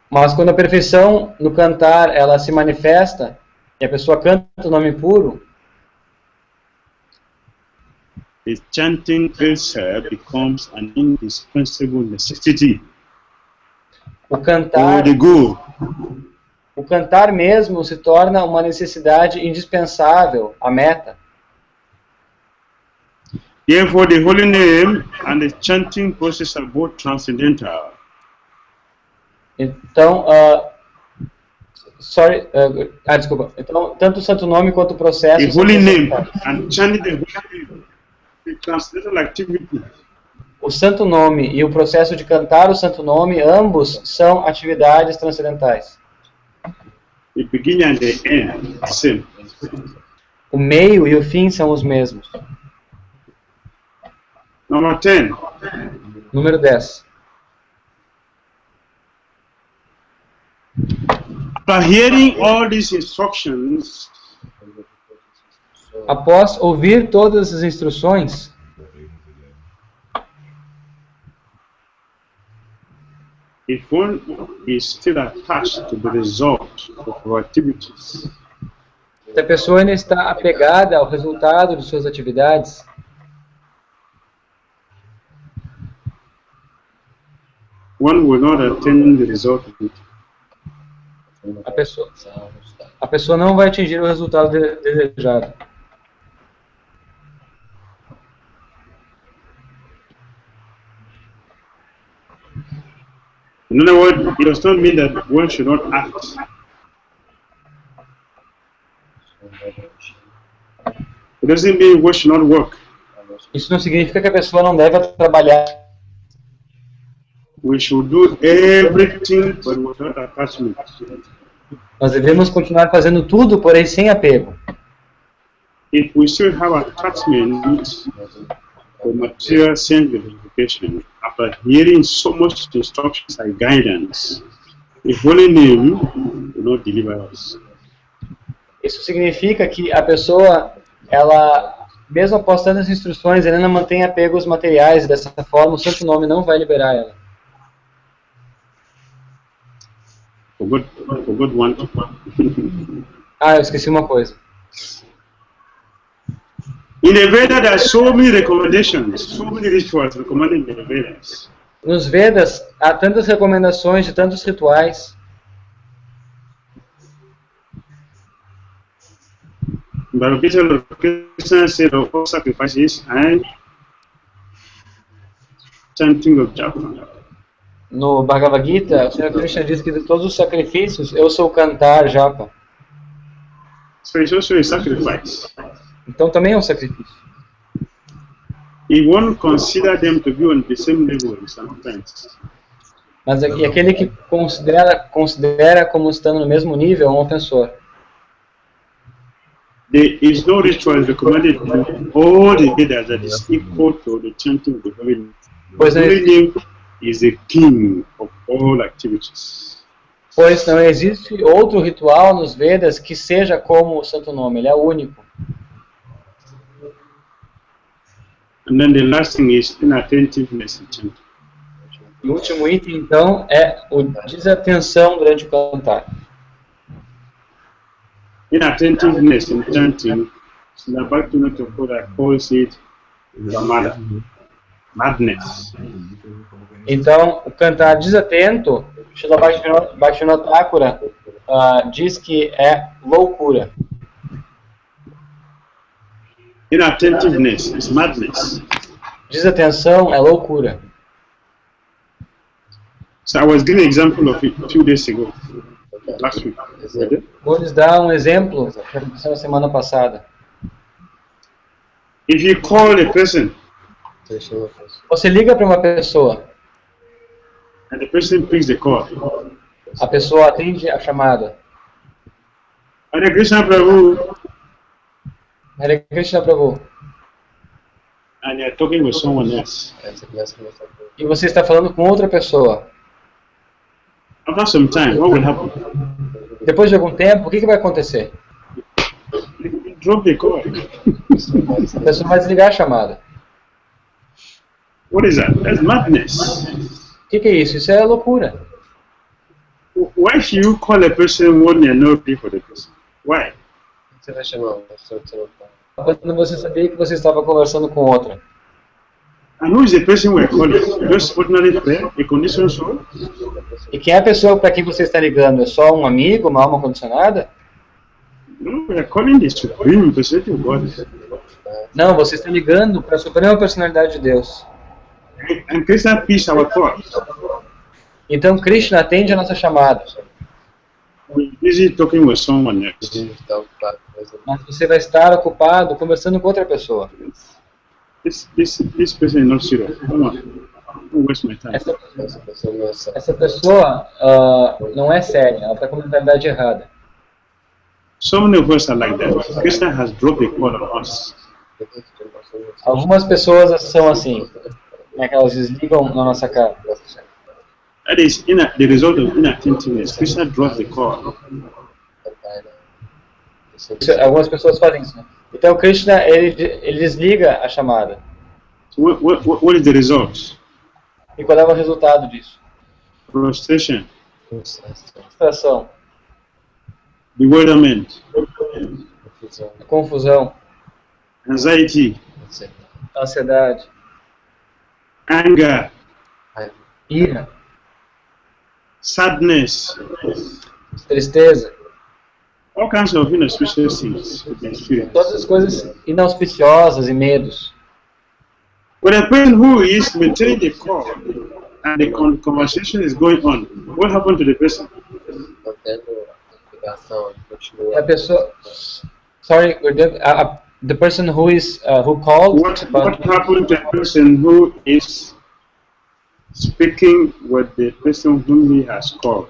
mas quando a perfeição no cantar ela se manifesta e a pessoa canta o nome puro,
the chanting itself becomes an indispensable necessity
o
for the goal.
O cantar mesmo se torna uma necessidade indispensável, a meta.
Therefore, the holy name and the chanting process are both transcendental.
Então, desculpa. Então, tanto o santo nome quanto o processo.
The holy name and chanting the holy name, the transcendental activity.
O santo nome e o processo de cantar o santo nome, ambos são atividades transcendentais.
The beginning and the end are same.
O meio e o fim são os mesmos.
Number 10.
Número 10.
After hearing all these instructions,
após ouvir todas as instruções,
if one is still attached to the result of our activities,
se a pessoa ainda está apegada ao resultado de suas atividades,
one will not attain the result of it.
A pessoa não vai atingir o resultado desejado.
In other words, it does not mean that one should not act. It doesn't mean one should not work.
Isso não significa que a pessoa não deve trabalhar.
We should do everything, but without attachment.
Nós devemos continuar fazendo tudo, porém sem apego.
If we still have attachment for material sense gratification, after hearing so much instructions and guidance, the holy name will not deliver us.
Isso significa que a pessoa, ela, mesmo após tantas instruções, ela não mantém apegos materiais, e dessa forma o santo nome não vai liberar ela.
Forgot one.
Eu esqueci uma coisa.
In the Vedas, there are so many recommendations, so many rituals recommended in the Vedas.
Nos Vedas, há tantas recomendações de tantos rituais.
But Krishna said all sacrifices and chanting of Japa.
No Bhagavad Gita, o Senhor Krishna diz que de todos os sacrifícios, eu sou cantar Japa.
So it's also a sacrifice.
Então também é um sacrifício.
If one consider them to be on the same level, sometimes
Mas e aquele que considera como estando no mesmo nível é um ofensor.
There is no ritual recommended to all the Vedas that is equal to the chanting of the holy name.
Pois
The holy name is the king of all activities.
Pois não existe outro ritual nos Vedas que seja como o Santo Nome, ele é único.
And then the last thing is inattentiveness in chanting.
E o último item, então, é o desatenção durante o cantar.
Inattentiveness in chanting, the Bhakti Dhira Damodara calls it madness.
Então, o cantar desatento, Srila Bhaktivinoda Thakura diz que é loucura.
Inattentiveness is madness.
Desatenção é loucura.
So I was giving an example of it a few days ago, last week.
Vou lhes dar um exemplo que aconteceu na semana passada.
If you call a person
Você liga para uma pessoa,
and the person picks the call,
a pessoa atende a chamada.
Hare Krishna Prabhu,
Hare Krishna Prabhu.
and you're talking with someone else.
E você está falando com outra pessoa.
After some time, what will happen?
Depois de algum tempo, o que vai acontecer?
You drop the call.
A pessoa vai desligar a chamada.
What is that? That's madness.
O que é isso? Isso é loucura.
Why should you call a person when you're not ready for the person? Why?
Você vai chamar uma pessoa que você não tá.
Quando você sabia que você estava conversando com outra.
And who is the person we're calling? Just ordinary friend, a conditioned soul?
E quem é a pessoa para quem você está ligando? É só um amigo, uma alma condicionada?
No, we're calling the Supreme Personality of God.
Não, você está ligando para a Suprema Personalidade de Deus.
And Krishna picks our call.
Então Krishna atende a nossa chamada.
We're busy talking with someone else.
Mas você vai estar ocupado conversando com outra pessoa.
This person is not serious. Come on. Don't waste my time.
Essa pessoa não é séria, ela está com a mentalidade errada.
So many of us are like that. Krishna has dropped a call on us.
Algumas pessoas são assim, né, que elas desligam na nossa cara.
That is the result of inattentiveness. Krishna drops the call.
Algumas pessoas fazem isso, né? Então Krishna, ele desliga a chamada.
So what is the result?
E qual é o resultado disso?
Frustration,
Frustração,
bewilderment,
confusão,
anxiety,
ansiedade,
anger,
ira,
sadness,
tristeza.
all kinds of inauspicious things we can experience.
Todas as coisas inauspiciosas e medos.
But a person who is maintaining the call and the conversation is going on, what happened to the person?
A pessoa, sorry, the person who is who called.
What happened to a person who is speaking with the person whom he has called?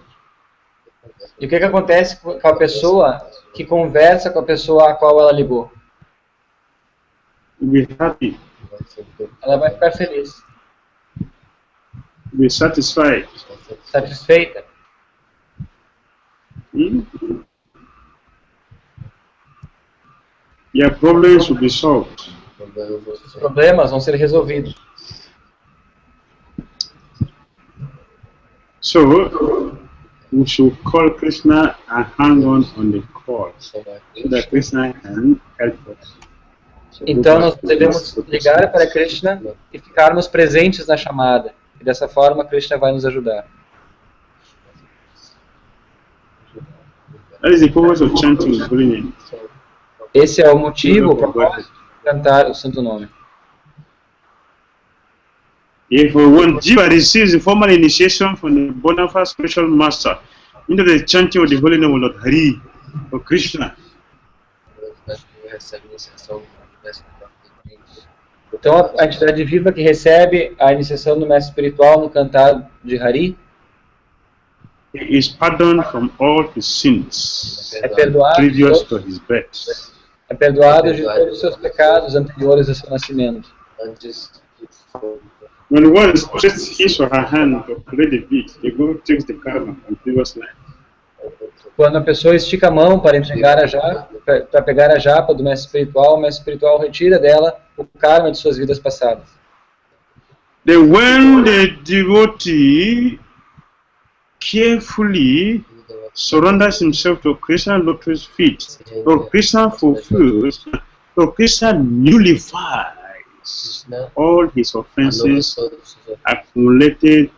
E o que acontece com a pessoa que conversa com a pessoa a qual ela ligou?
Be happy,
Ela vai ficar feliz,
be satisfied.
satisfeita.
Your problems will be solved.
Os problemas vão ser resolvidos.
So, we should call Krishna and hang on the call so that Krishna can help us.
Então nós devemos ligar para Krishna e ficarmos presentes na chamada. E dessa forma Krishna vai nos ajudar.
That is the purpose of chanting the holy name.
Esse é o motivo para cantar o Santo Nome.
If one jiva receives the formal initiation from the bona fide spiritual master into the chanting of the holy name of Lord Hari or Krishna,
Então a entidade viva que recebe a iniciação do mestre espiritual no cantar de Hari,
he is pardoned from all his sins
É perdoado,
previous to his birth.
é perdoado de todos os seus pecados anteriores ao seu nascimento.
Antes de
When one stretches his or her hand to play the beat, the God takes the karma from previous life.
Quando a pessoa estica a mão para entregar a japa, para pegar a japa do mestre espiritual, o mestre espiritual retira dela o karma de suas vidas passadas.
Then when the devotee carefully surrenders himself to Krishna lotus feet, or Krishna fulfills, or Krishna nullifies all his offenses accumulated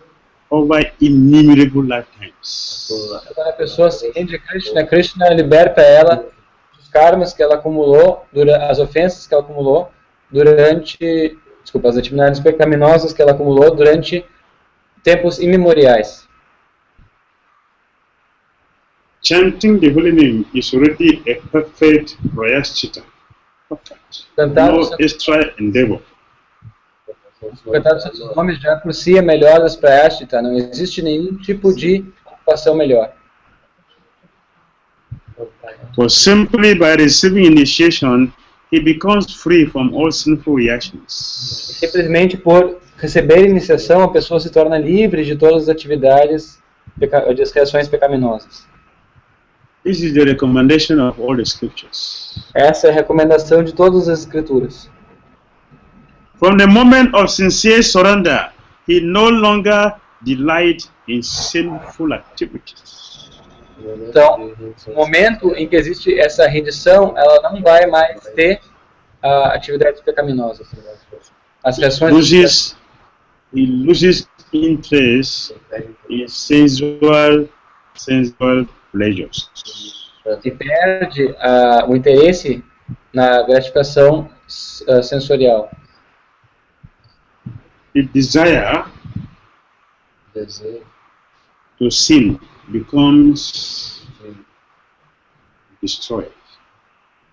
over innumerable lifetimes.
Quando a pessoa se rende a Krishna, Krishna liberta ela dos karmas que ela acumulou, as ofensas que ela acumulou durante, as atividades pecaminosas que ela acumulou durante tempos imemoriais.
Chanting the holy name is already a perfect prayaschitta. Perfect. No extra endeavor.
Cantar os santos nomes já por si é melhor das prayaschitta, não existe nenhum tipo de ocupação melhor.
For simply by receiving initiation, he becomes free from all sinful reactions.
Simplesmente por receber iniciação, a pessoa se torna livre de todas as atividades, das reações pecaminosas.
This is the recommendation of all the scriptures.
Essa é a recomendação de todas as escrituras.
From the moment of sincere surrender, he no longer delights in sinful activities.
Então, no momento em que existe essa rendição, ela não vai mais ter atividades pecaminosas. As reações
he loses interest in sensual pleasures.
E perde o interesse na gratificação sensorial.
The desire to sin becomes destroyed.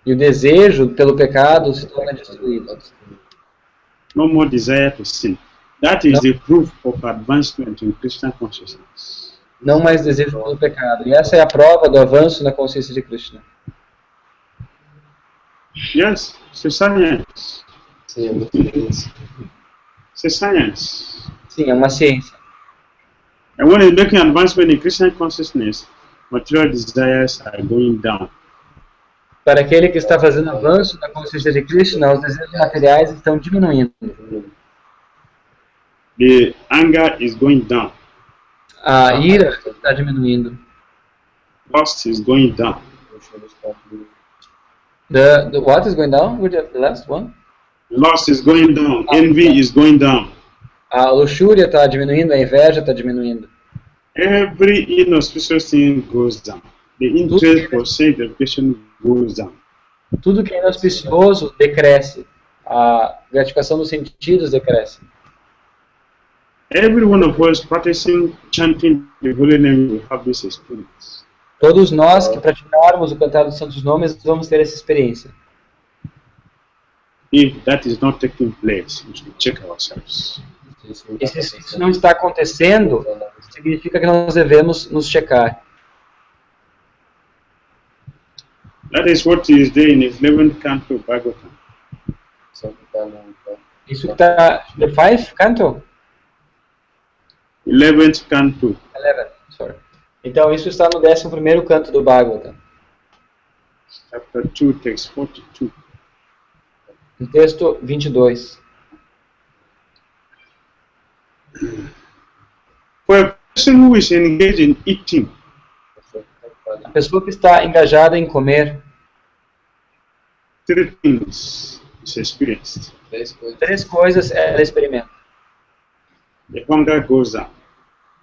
E o desejo pelo pecado se torna destruído.
No more desire to sin. That is the proof of advancement in Krishna consciousness.
Não mais desejo pelo pecado. E essa é a prova do avanço na consciência de Krishna.
Yes, it's a science.
Sim, é muito difícil.
It's a science.
Sim, é uma ciência.
And when you're making advancement in Krishna consciousness, material desires are going down.
Para aquele que está fazendo avanço na consciência de Krishna, os desejos materiais estão diminuindo.
The anger is going down.
A ira está diminuindo.
Lust is going down.
The what is going down? The last one?
Lust is going down. Envy is going down.
A luxúria está diminuindo, a inveja está diminuindo.
Every inauspicious thing goes down. The interest for self-education goes down.
Tudo que é inauspicioso decresce. A gratificação dos sentidos decresce.
Every one of us practicing chanting the holy name will have this experience.
Todos nós que praticarmos o cantar dos santos nomes vamos ter essa experiência.
If that is not taking place, we should check ourselves.
E se isso não está acontecendo, significa que nós devemos nos checar.
That is what is there in his 11th canto Bhagavatam.
Isso que está... The 5th canto?
11th canto.
11, sorry. Então isso está no 11º canto do Bhagavatam.
Chapter 2, text 42.
No texto 22.
For a person who is engaged in eating,
A pessoa que está engajada em comer,
three things is experienced.
três coisas ela experimenta.
The hunger goes down.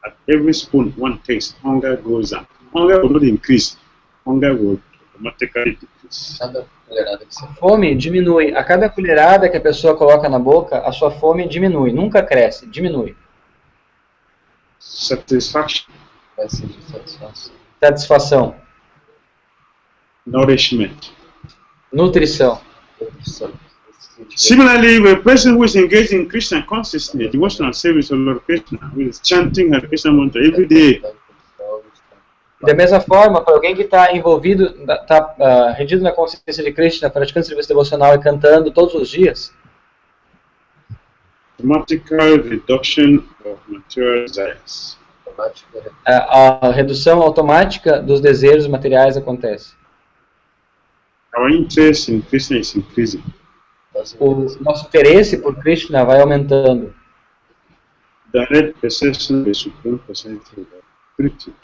At every spoon one takes, hunger goes down. Hunger will not increase. Hunger will automatically decrease.
A fome diminui. A cada colherada que a pessoa coloca na boca, a sua fome diminui. Nunca cresce, diminui.
Satisfaction,
Satisfação.
nourishment.
Nutrição.
Similarly, a person who is engaged in Krishna consciousness, devotional service of Lord Krishna, who is chanting Hare Krishna mantra every day,
Da mesma forma, para alguém que está envolvido, está rendido na consciência de Krishna, praticando serviço devocional e cantando todos os dias,
automatical reduction of material desires.
a redução automática dos desejos materiais acontece.
Our interest in Krishna is increasing.
O nosso interesse por Krishna vai aumentando.
Direct perception of the Supreme Personality of Truth.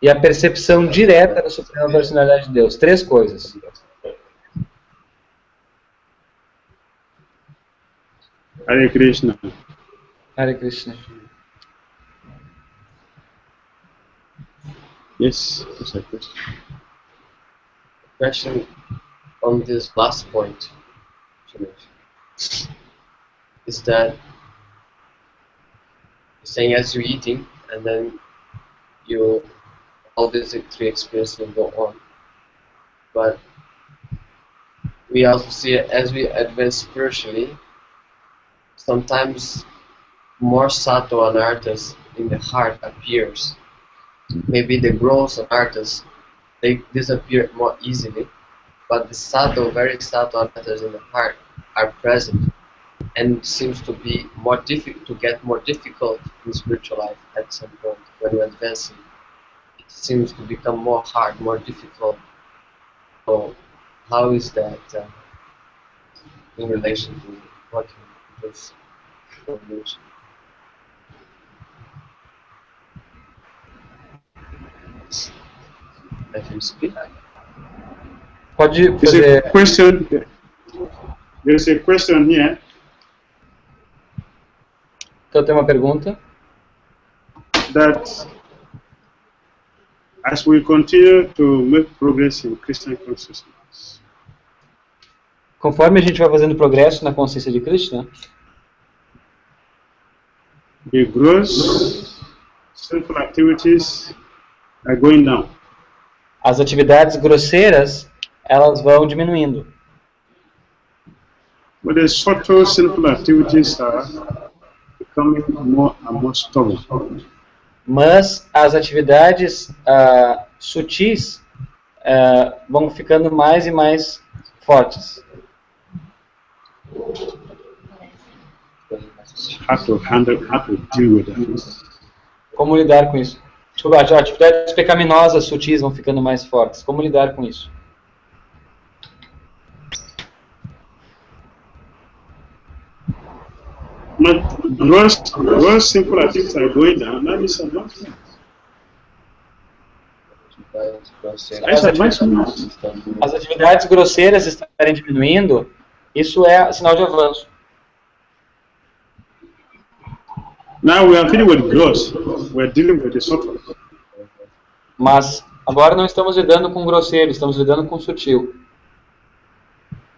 E a percepção direta da Suprema Personalidade de Deus. 3 coisas.
Hare Krishna.
Hare Krishna.
Yes, that's a question.
Question on this last point is that you're saying as you're eating and then all these 3 experiences will go on, but we also see as we advance spiritually, sometimes more sattva anarthas in the heart appears. Maybe the gross anarthas, they disappear more easily, but the subtle, very subtle anarthas in the heart are present, and seems to be more difficult, to get more difficult in spiritual life at some point when we're advancing. It seems to become more hard, more difficult. So, how is that in relation to what you just mentioned? Let him speak.
Pode
There's
fazer.
a question. There's a question here.
Então tem uma pergunta.
That as we continue to make progress in Christian consciousness,
Conforme a gente vai fazendo progresso na consciência de Krishna,
the gross sinful activities are going down.
as atividades grosseiras, elas vão diminuindo.
But the subtle sinful activities are becoming more and more stubborn.
Mas as atividades sutis vão ficando mais e mais fortes.
How to deal with that?
Como lidar com isso? Desculpa, as atividades pecaminosas sutis vão ficando mais fortes. Como lidar com isso?
But gross simple activities are going down. That is advancement. That's advancement.
As atividades grosseiras estarem diminuindo, isso é sinal de avanço.
Now we are dealing with gross. We are dealing with the subtle.
Mas agora não estamos lidando com grosseiro, estamos lidando com sutil.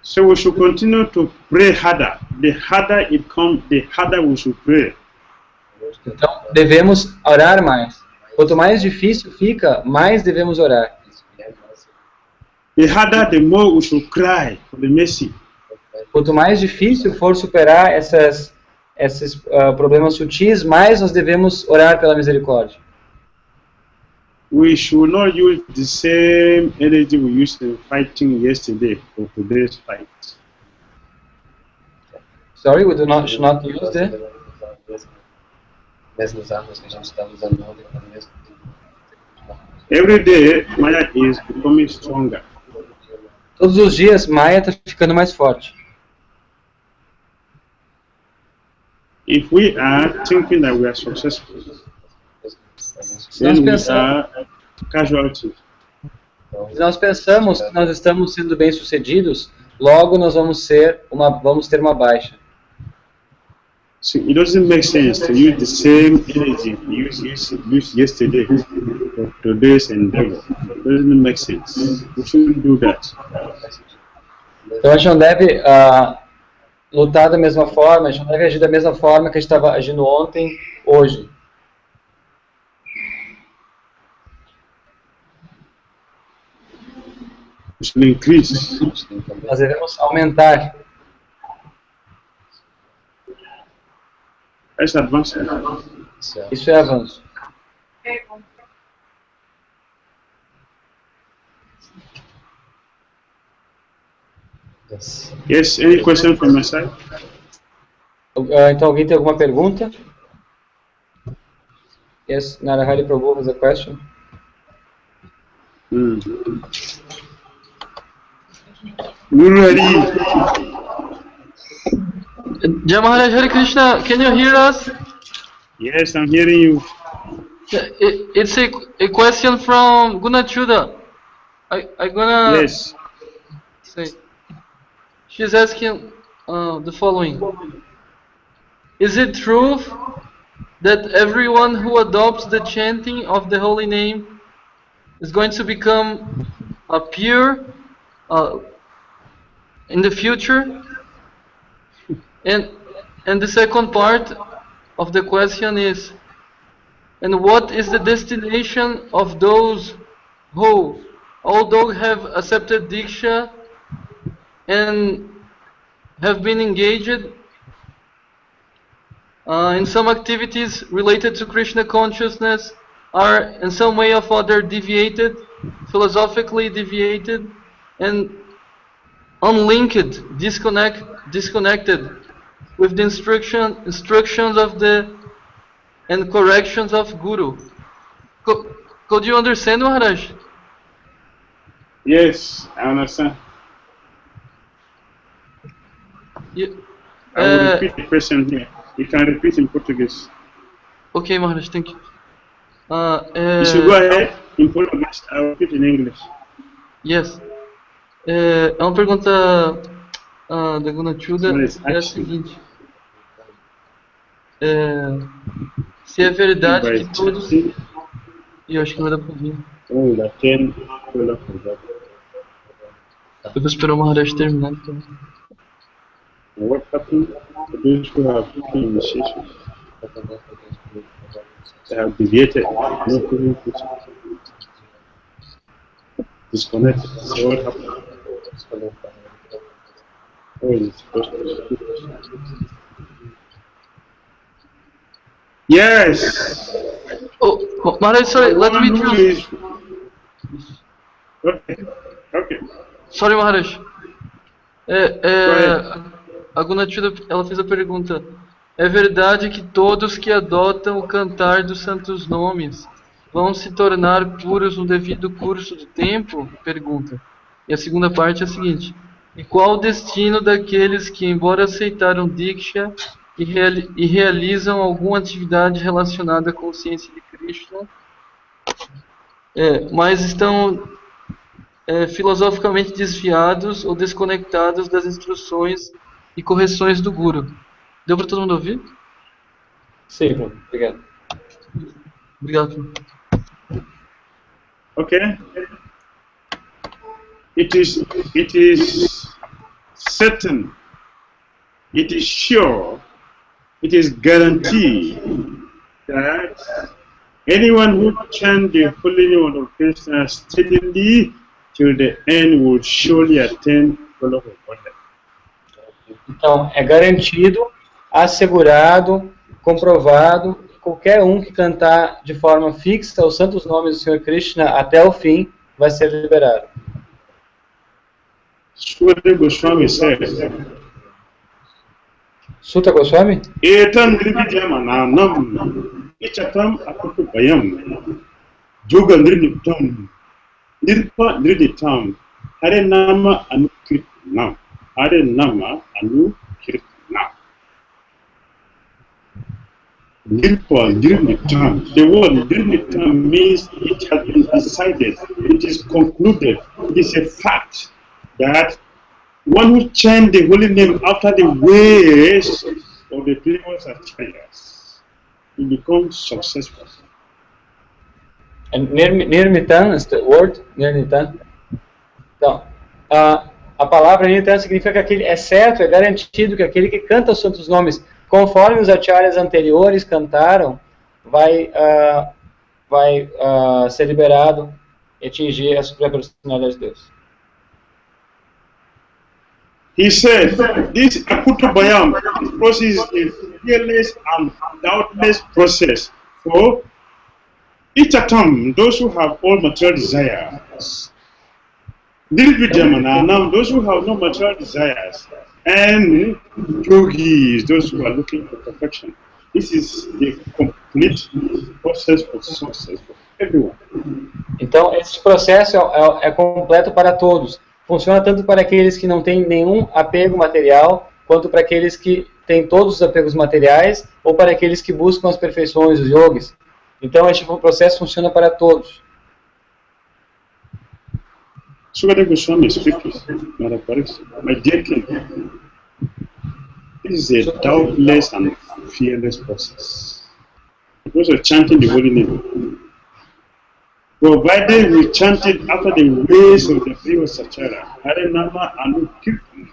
So we should continue to pray harder. The harder it comes, the harder we should pray.
Então, devemos orar mais. Quanto mais difícil fica, mais devemos orar.
The harder, the more we should cry for the mercy.
Quanto mais difícil for superar esses problemas sutis, mais nós devemos orar pela misericórdia.
We should not use the same energy we used in fighting yesterday for today's fight.
Sorry, we should not use the...
Mesmas armas que a gente estava usando ontem para mesmo.
Every day, Maya is becoming stronger.
Todos os dias, Maya está ficando mais forte.
If we are thinking that we are successful, then we are casualty.
Se nós pensamos que nós estamos sendo bem-sucedidos, logo nós vamos ter uma baixa.
So it doesn't make sense to use the same energy you used yesterday for today's endeavor. It doesn't make sense. We shouldn't do that.
Então a gente não deve lutar da mesma forma, a gente não deve agir da mesma forma que a gente estava agindo ontem, hoje.
We should increase.
Nós devemos aumentar.
That's advancement.
Isso é avanço.
Yes.
Yes, any question from my side?
Então alguém tem alguma pergunta? Yes, Narahari Prabhu has a question.
Guru Hari.
Jai Maharaj Hare Krishna, can you hear us?
Yes, I'm hearing you.
It's a question from Gunachuda. I gonna
Yes.
say. She's asking the following. Is it true that everyone who adopts the chanting of the holy name is going to become a pure in the future? And the second part of the question is, and what is the destination of those who, although have accepted Diksha and have been engaged in some activities related to Krishna consciousness, are in some way or other deviated, philosophically deviated, and unlinked, disconnected with the instructions of the and corrections of Guru. Could you understand, Maharaj?
Yes, I understand. I will repeat the question here. You can repeat in Portuguese.
Okay, Maharaj, thank you.
You should go ahead in Portuguese. I will repeat in English.
Yes. É uma pergunta da Gunachuda, é a seguinte. Se é verdade que todos... E eu acho que não vai dar pra ouvir. Eu vou esperar o Maharaj terminar, então.
What happened to those who have taken initiation? They have deviated, no proving disconnected. So what happened? Oh, it's supposed to. Yes.
Oh, Maharaj, sorry, let me translate.
Okay.
Sorry, Maharaj. A Gunachuda, ela fez a pergunta. É verdade que todos que adotam o cantar dos santos nomes vão se tornar puros no devido curso do tempo? Pergunta. E a segunda parte é a seguinte. E qual o destino daqueles que, embora aceitaram Diksha e realizam alguma atividade relacionada à consciência de Krishna, mas estão filosoficamente desviados ou desconectados das instruções e correções do Guru? Deu para todo mundo ouvir?
Sim, obrigado.
Obrigado.
Okay. It is certain, it is sure, it is guaranteed that anyone who chants the holy name of Krishna steadily till the end will surely attain the love of God.
Então, é garantido, assegurado, comprovado, qualquer um que cantar de forma fixa os santos nomes do Senhor Krishna até o fim vai ser liberado.
Sutta Goswami says,
Sutta Goswami?
Etan nirvidyamananam ichatam akutubayam yoga nirnitam nirpa nirnitam hare nama anukirtanam hare nama anukirtanam. Nirpa nirnitam. The word nirnitam means it has been decided, it is concluded, it is a fact that one who chants the holy name after the ways of the previous acharyas, he becomes successful.
And nirmitan is the word, nirmitan. Então, a palavra nirmitan significa que aquele é certo, é garantido que aquele que canta os santos nomes, conforme os acharyas anteriores cantaram, vai ser liberado e atingir a suprema personalidade de Deus.
He said, this Akutubayam process is a fearless and doubtless process for each atom, those who have all material desires. Dhira now those who have no material desires, and yogis, those who are looking for perfection. This is the complete process for success for everyone.
Então, esse processo é completo para todos. Funciona tanto para aqueles que não têm nenhum apego material, quanto para aqueles que têm todos os apegos materiais, ou para aqueles que buscam as perfeições, os yogis. Então, este processo funciona para todos.
Sukadeva Goswami speaking, my dear king, this is a doubtless and fearless process. Because of chanting the holy name. Provided we chant it after the ways of the previous Sachara, Hare Nama Anu Kirtan.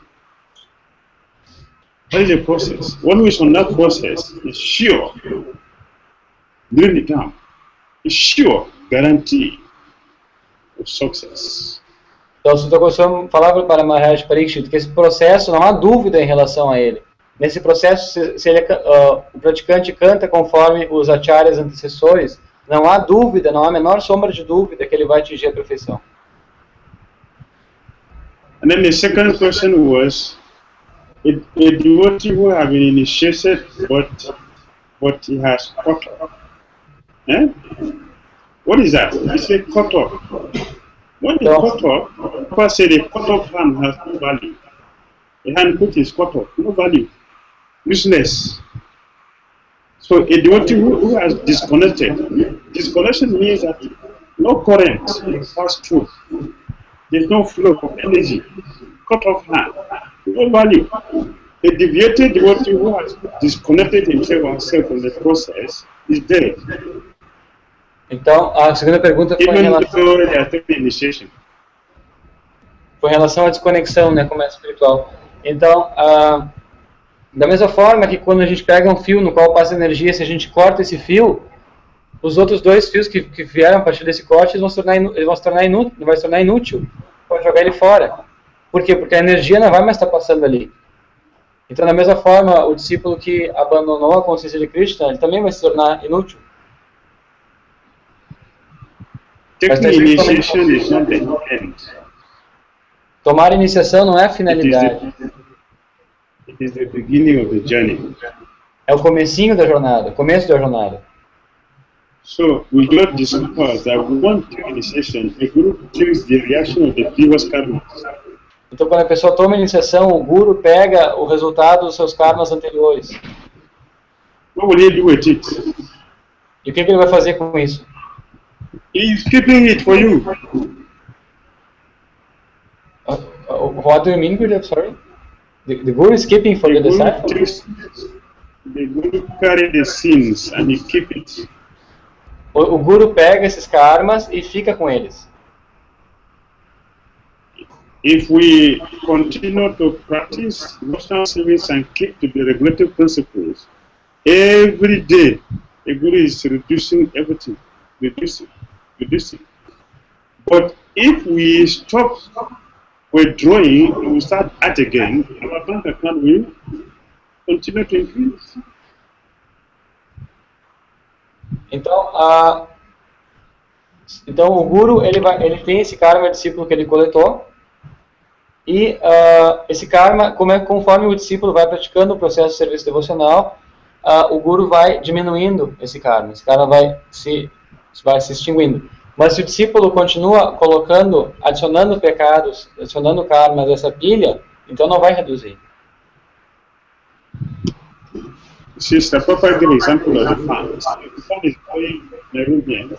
What is the process? One who is on that process is sure, during the camp, is sure guarantee of success.
Então, Sutta Goswami falava para Maharaj Parikshit que esse processo, não há dúvida em relação a ele. Nesse processo, se o praticante canta conforme os acharyas antecessores, não há dúvida, não há a menor sombra de dúvida que ele vai atingir a perfeição.
And then the second question was, a devotee who has been initiated, but he has cut off. Eh? What is that? It's a cut off. When they cut off, people say the cut off hand has no value. The hand put is cut off, no value, useless. So a devotee who has disconnected, disconnection means that no current passes through. There's no flow of energy. Cut off hand, no value. A deviated devotee who has disconnected himself or herself from the process is dead.
Então, a segunda pergunta foi em relação à desconexão, né, como é espiritual. Então, da mesma forma que quando a gente pega um fio no qual passa energia, se a gente corta esse fio, os outros dois fios que vieram a partir desse corte, eles vão se tornar inútil, pode jogar ele fora. Por quê? Porque a energia não vai mais estar passando ali. Então, da mesma forma, o discípulo que abandonou a consciência de Krishna, ele também vai se tornar inútil. Tomar iniciação não é a finalidade.
It is the beginning of the journey.
É o comecinho da jornada, o começo da jornada.
So we got discussed that we want to initiation. A guru takes the reaction of the previous karmas.
Então, quando a pessoa toma iniciação, o guru pega o resultado dos seus karmas anteriores.
What will he do with it?
E o que ele vai fazer com isso?
He is keeping it for you.
What do you mean, Guru? Sorry? The guru is keeping for the disciple?
The guru carry the sins and he keep it.
O guru pega esses karmas e fica com eles.
If we continue to practice devotional service and keep to the regulative principles, every day the guru is reducing everything, reducing. But if we stop withdrawing and we start at again, our bank account will continue to increase.
Então, o guru ele tem esse karma discípulo que ele coletou, e esse karma, conforme o discípulo vai praticando o processo de serviço devocional, o guru vai diminuindo esse karma vai se extinguindo. Mas se o discípulo continua adicionando pecados, adicionando karmas dessa pilha, então não vai reduzir.
Sister, Papa gave an example of the fan. The fan is going Nairobi.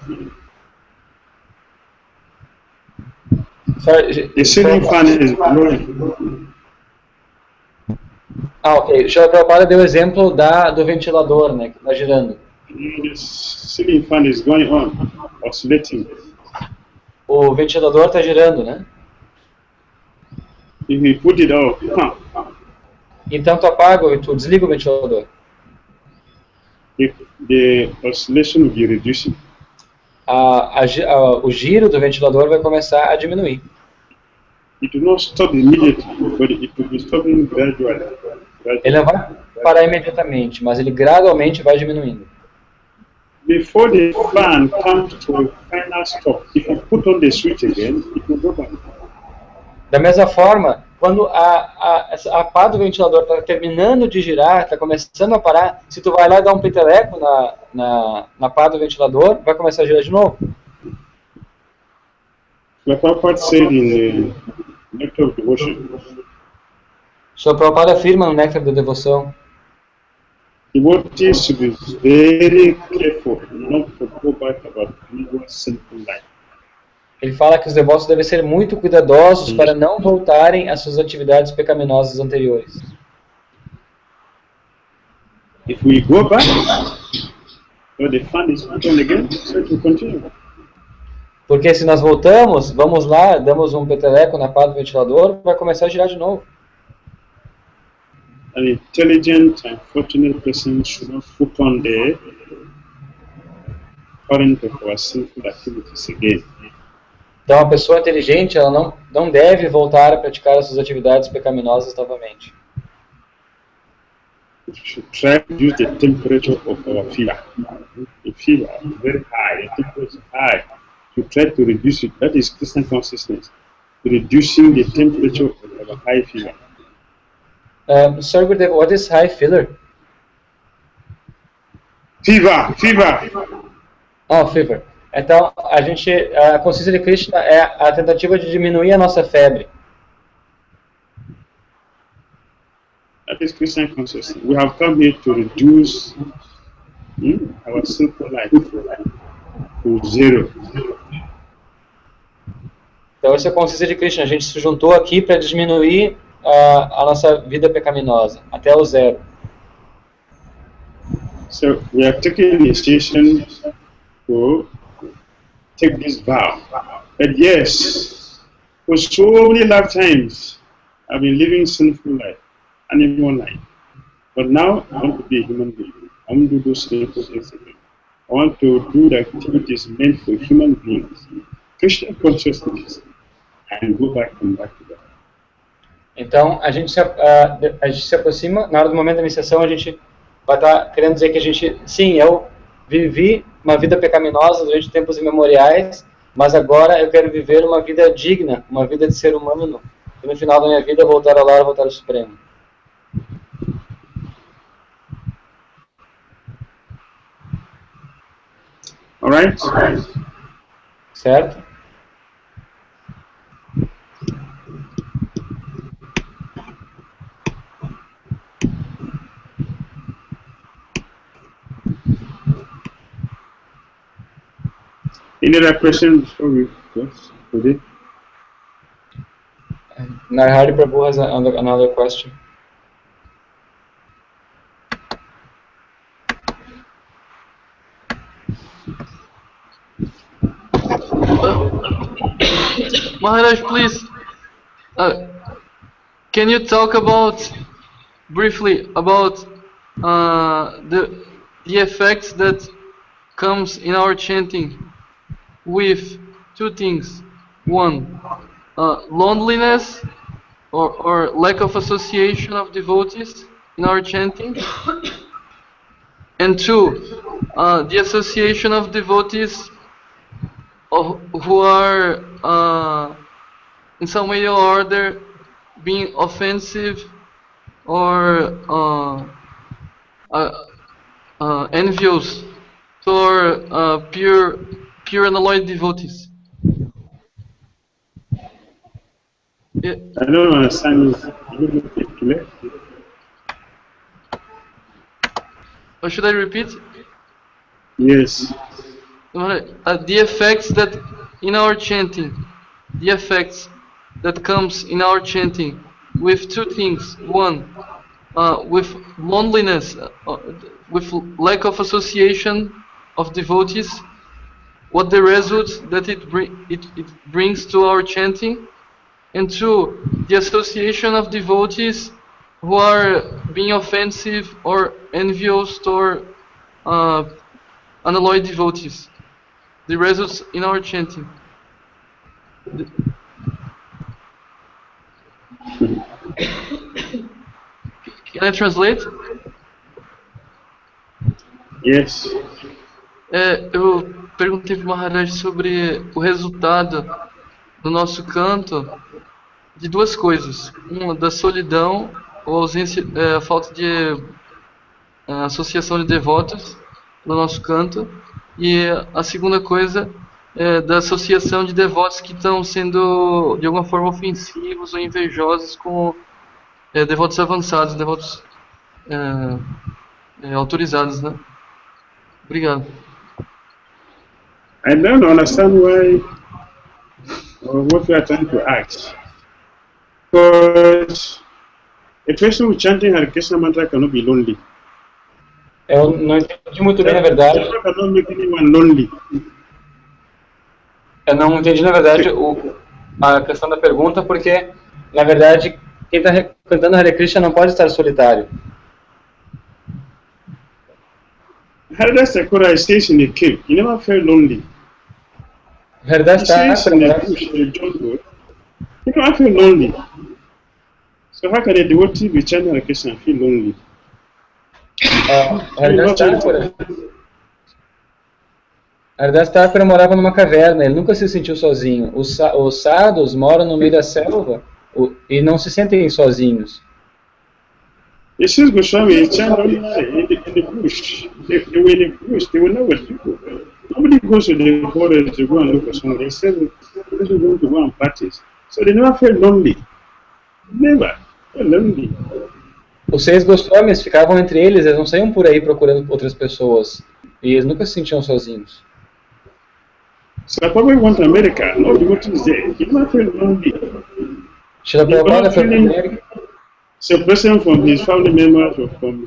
The ceiling fan is blowing.
Ok. O Prabhupada deu o exemplo do ventilador, né, que está girando.
The ceiling fan is going on, oscillating.
O ventilador está girando, né?
If you put it off,
então tu apaga e tu desliga o ventilador.
The oscillation will be reducing.
O giro do ventilador vai começar a diminuir.
It will not stop immediately, but it will be stopping gradually.
Ele não vai parar imediatamente, mas ele gradualmente vai diminuindo.
Before the fan comes to a final stop, if you put on the switch again, it will go back.
Da mesma forma, quando a pá do ventilador está terminando de girar, está começando a parar, se tu vai lá e dar um peteleco na pá do ventilador, vai começar a girar de novo.
Like Prabhupada said in the Nectar of Devotion,
Sr. Prabhupada afirma no Néctar da Devoção,
devotees should be very careful not to go back about previous sinful life.
ele fala que os devotos devem ser muito cuidadosos para não voltarem às suas atividades pecaminosas anteriores.
If we go back, so the fun is on again, so it will continue.
Porque se nós voltamos, vamos lá, damos um peteleco na pá do ventilador, vai começar a girar de novo.
An intelligent and fortunate person should not put on the current of our sinful activities again.
Então, a pessoa inteligente, ela não deve voltar a praticar as suas atividades pecaminosas novamente.
We should try to use the temperature of our fever. The fever is very high, the temperature is high. To try to reduce it, that is Christian consciousness, reducing the temperature of our high fever.
Sir Gurudev, what is high fever?
Fever!
Oh, fever. Então, a consciência de Krishna é a tentativa de diminuir a nossa febre.
That is Christian consciousness. We have come here to reduce our sinful life to zero.
Então, essa é a consciência de Krishna. A gente se juntou aqui para diminuir a nossa vida pecaminosa até o zero.
So, we are taking initiation to take this vow. But yes, for so many lifetimes, I've been living sinful life, animal life. But now, I want to be a human being. I want to do sinful things again. I want to do the activities meant for human beings, Christian consciousness, and go back to that.
Então, a gente se aproxima, na hora do momento da iniciação, a gente vai estar querendo dizer que a gente, sim, eu vivi uma vida pecaminosa durante tempos imemoriais, mas agora eu quero viver uma vida digna, uma vida de ser humano, e no final da minha vida voltar ao lar, voltar ao Supremo.
Alright?
Certo?
Any other questions before we go today?
Narhari Prabhu has another question.
Maharaj, please, can you talk briefly about the effects that comes in our chanting with two things? One, loneliness or lack of association of devotees in our chanting, and two, the association of devotees who are in some way or other being offensive or envious toward pure unalloyed devotees. Yeah.
I don't understand this.
Or should I repeat?
Yes.
The effects that in our chanting, the effects that comes in our chanting with two things. One, with loneliness, with lack of association of devotees, what the results that it brings to our chanting, and two, the association of devotees who are being offensive or envious toward unalloyed devotees. The results in our chanting. Can I translate?
Yes.
Eu perguntei para o Maharaj sobre o resultado do nosso canto de duas coisas. Uma, da solidão ou ausência, a falta de associação de devotos no nosso canto. E a segunda coisa é da associação de devotos que estão sendo de alguma forma ofensivos ou invejosos com devotos avançados, devotos autorizados, né? Obrigado.
I don't understand why or what you are trying to ask. Because a person who chanting Hare Krishna mantra cannot be lonely.
Eu não entendi muito bem, na verdade.
Japa cannot make anyone lonely.
Eu não entendi, na verdade, a questão da pergunta, porque, na verdade, quem está cantando Hare Krishna não pode estar solitário.
Haridas Thakura stays in a cave. He never felt lonely.
Haridas
He stays in the bush, in the jungle. He never felt lonely. So how can a devotee be chanting Hare Krishna and feel lonely?
Haridas Thakura morava numa caverna, ele nunca se sentiu sozinho. Os sadhus moram no meio da selva e não se sentem sozinhos.
Jesus Goswami is chanting in the bush. They were in the bush, they were not with people. Nobody goes to the forest to go and look for someone. They said they don't go and practice. So they never felt lonely. Never felt lonely.
Os 6 Goswamis ficavam entre eles não saíam por aí procurando outras pessoas. E eles nunca se sentiam sozinhos.
So I probably went to America. No devotees there. He never felt lonely.
Srila Prabhupada foi para a América.
Separation from his family members or from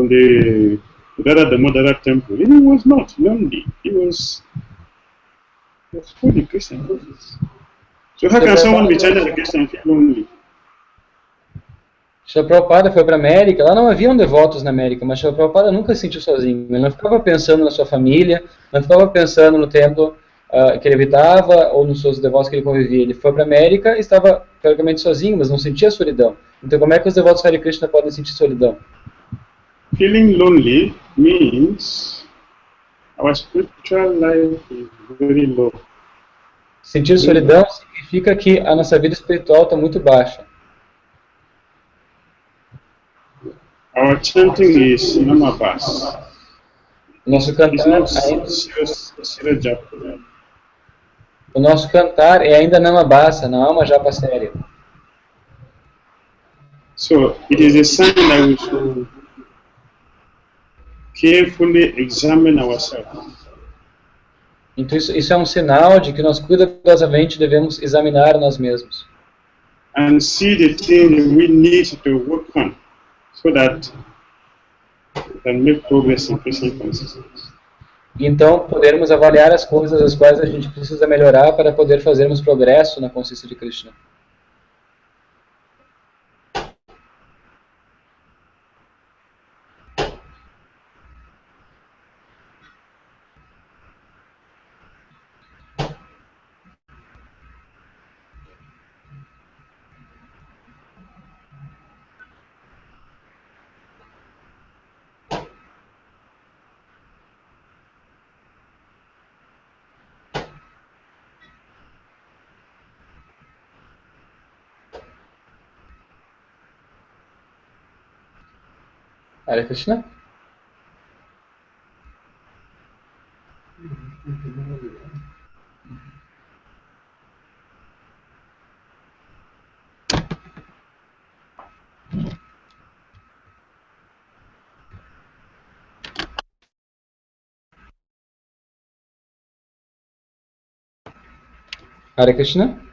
the Dhira Damodara temple. He was not lonely. He was fully Christian. So how can someone be chanting a Christian and feel lonely?
Srila Prabhupada foi para a América, lá não haviam devotos na América, mas Srila Prabhupada nunca se sentiu sozinho. Ele não ficava pensando na sua família, não ficava pensando no templo que ele habitava ou nos seus devotos que ele convivia. Ele foi para a América e estava teoricamente sozinho, mas não sentia solidão. Então como é que os devotos Hare Krishna podem sentir solidão?
Feeling lonely means our spiritual life is very low.
Sentir solidão significa que a nossa vida espiritual está muito baixa.
Our chanting is namabas.
Nosso cantar o nosso cantar é ainda namabasa, não é uma japa séria.
So it is a sign that we should carefully examine ourselves.
Então isso é um sinal de que nós cuidadosamente devemos examinar nós mesmos.
And see the things we need to work on so that we can make progress in Krishna consciousness.
Então podermos avaliar as coisas as quais a gente precisa melhorar para poder fazermos progresso na consciência de Krishna. Hare Krishna? Hare Krishna?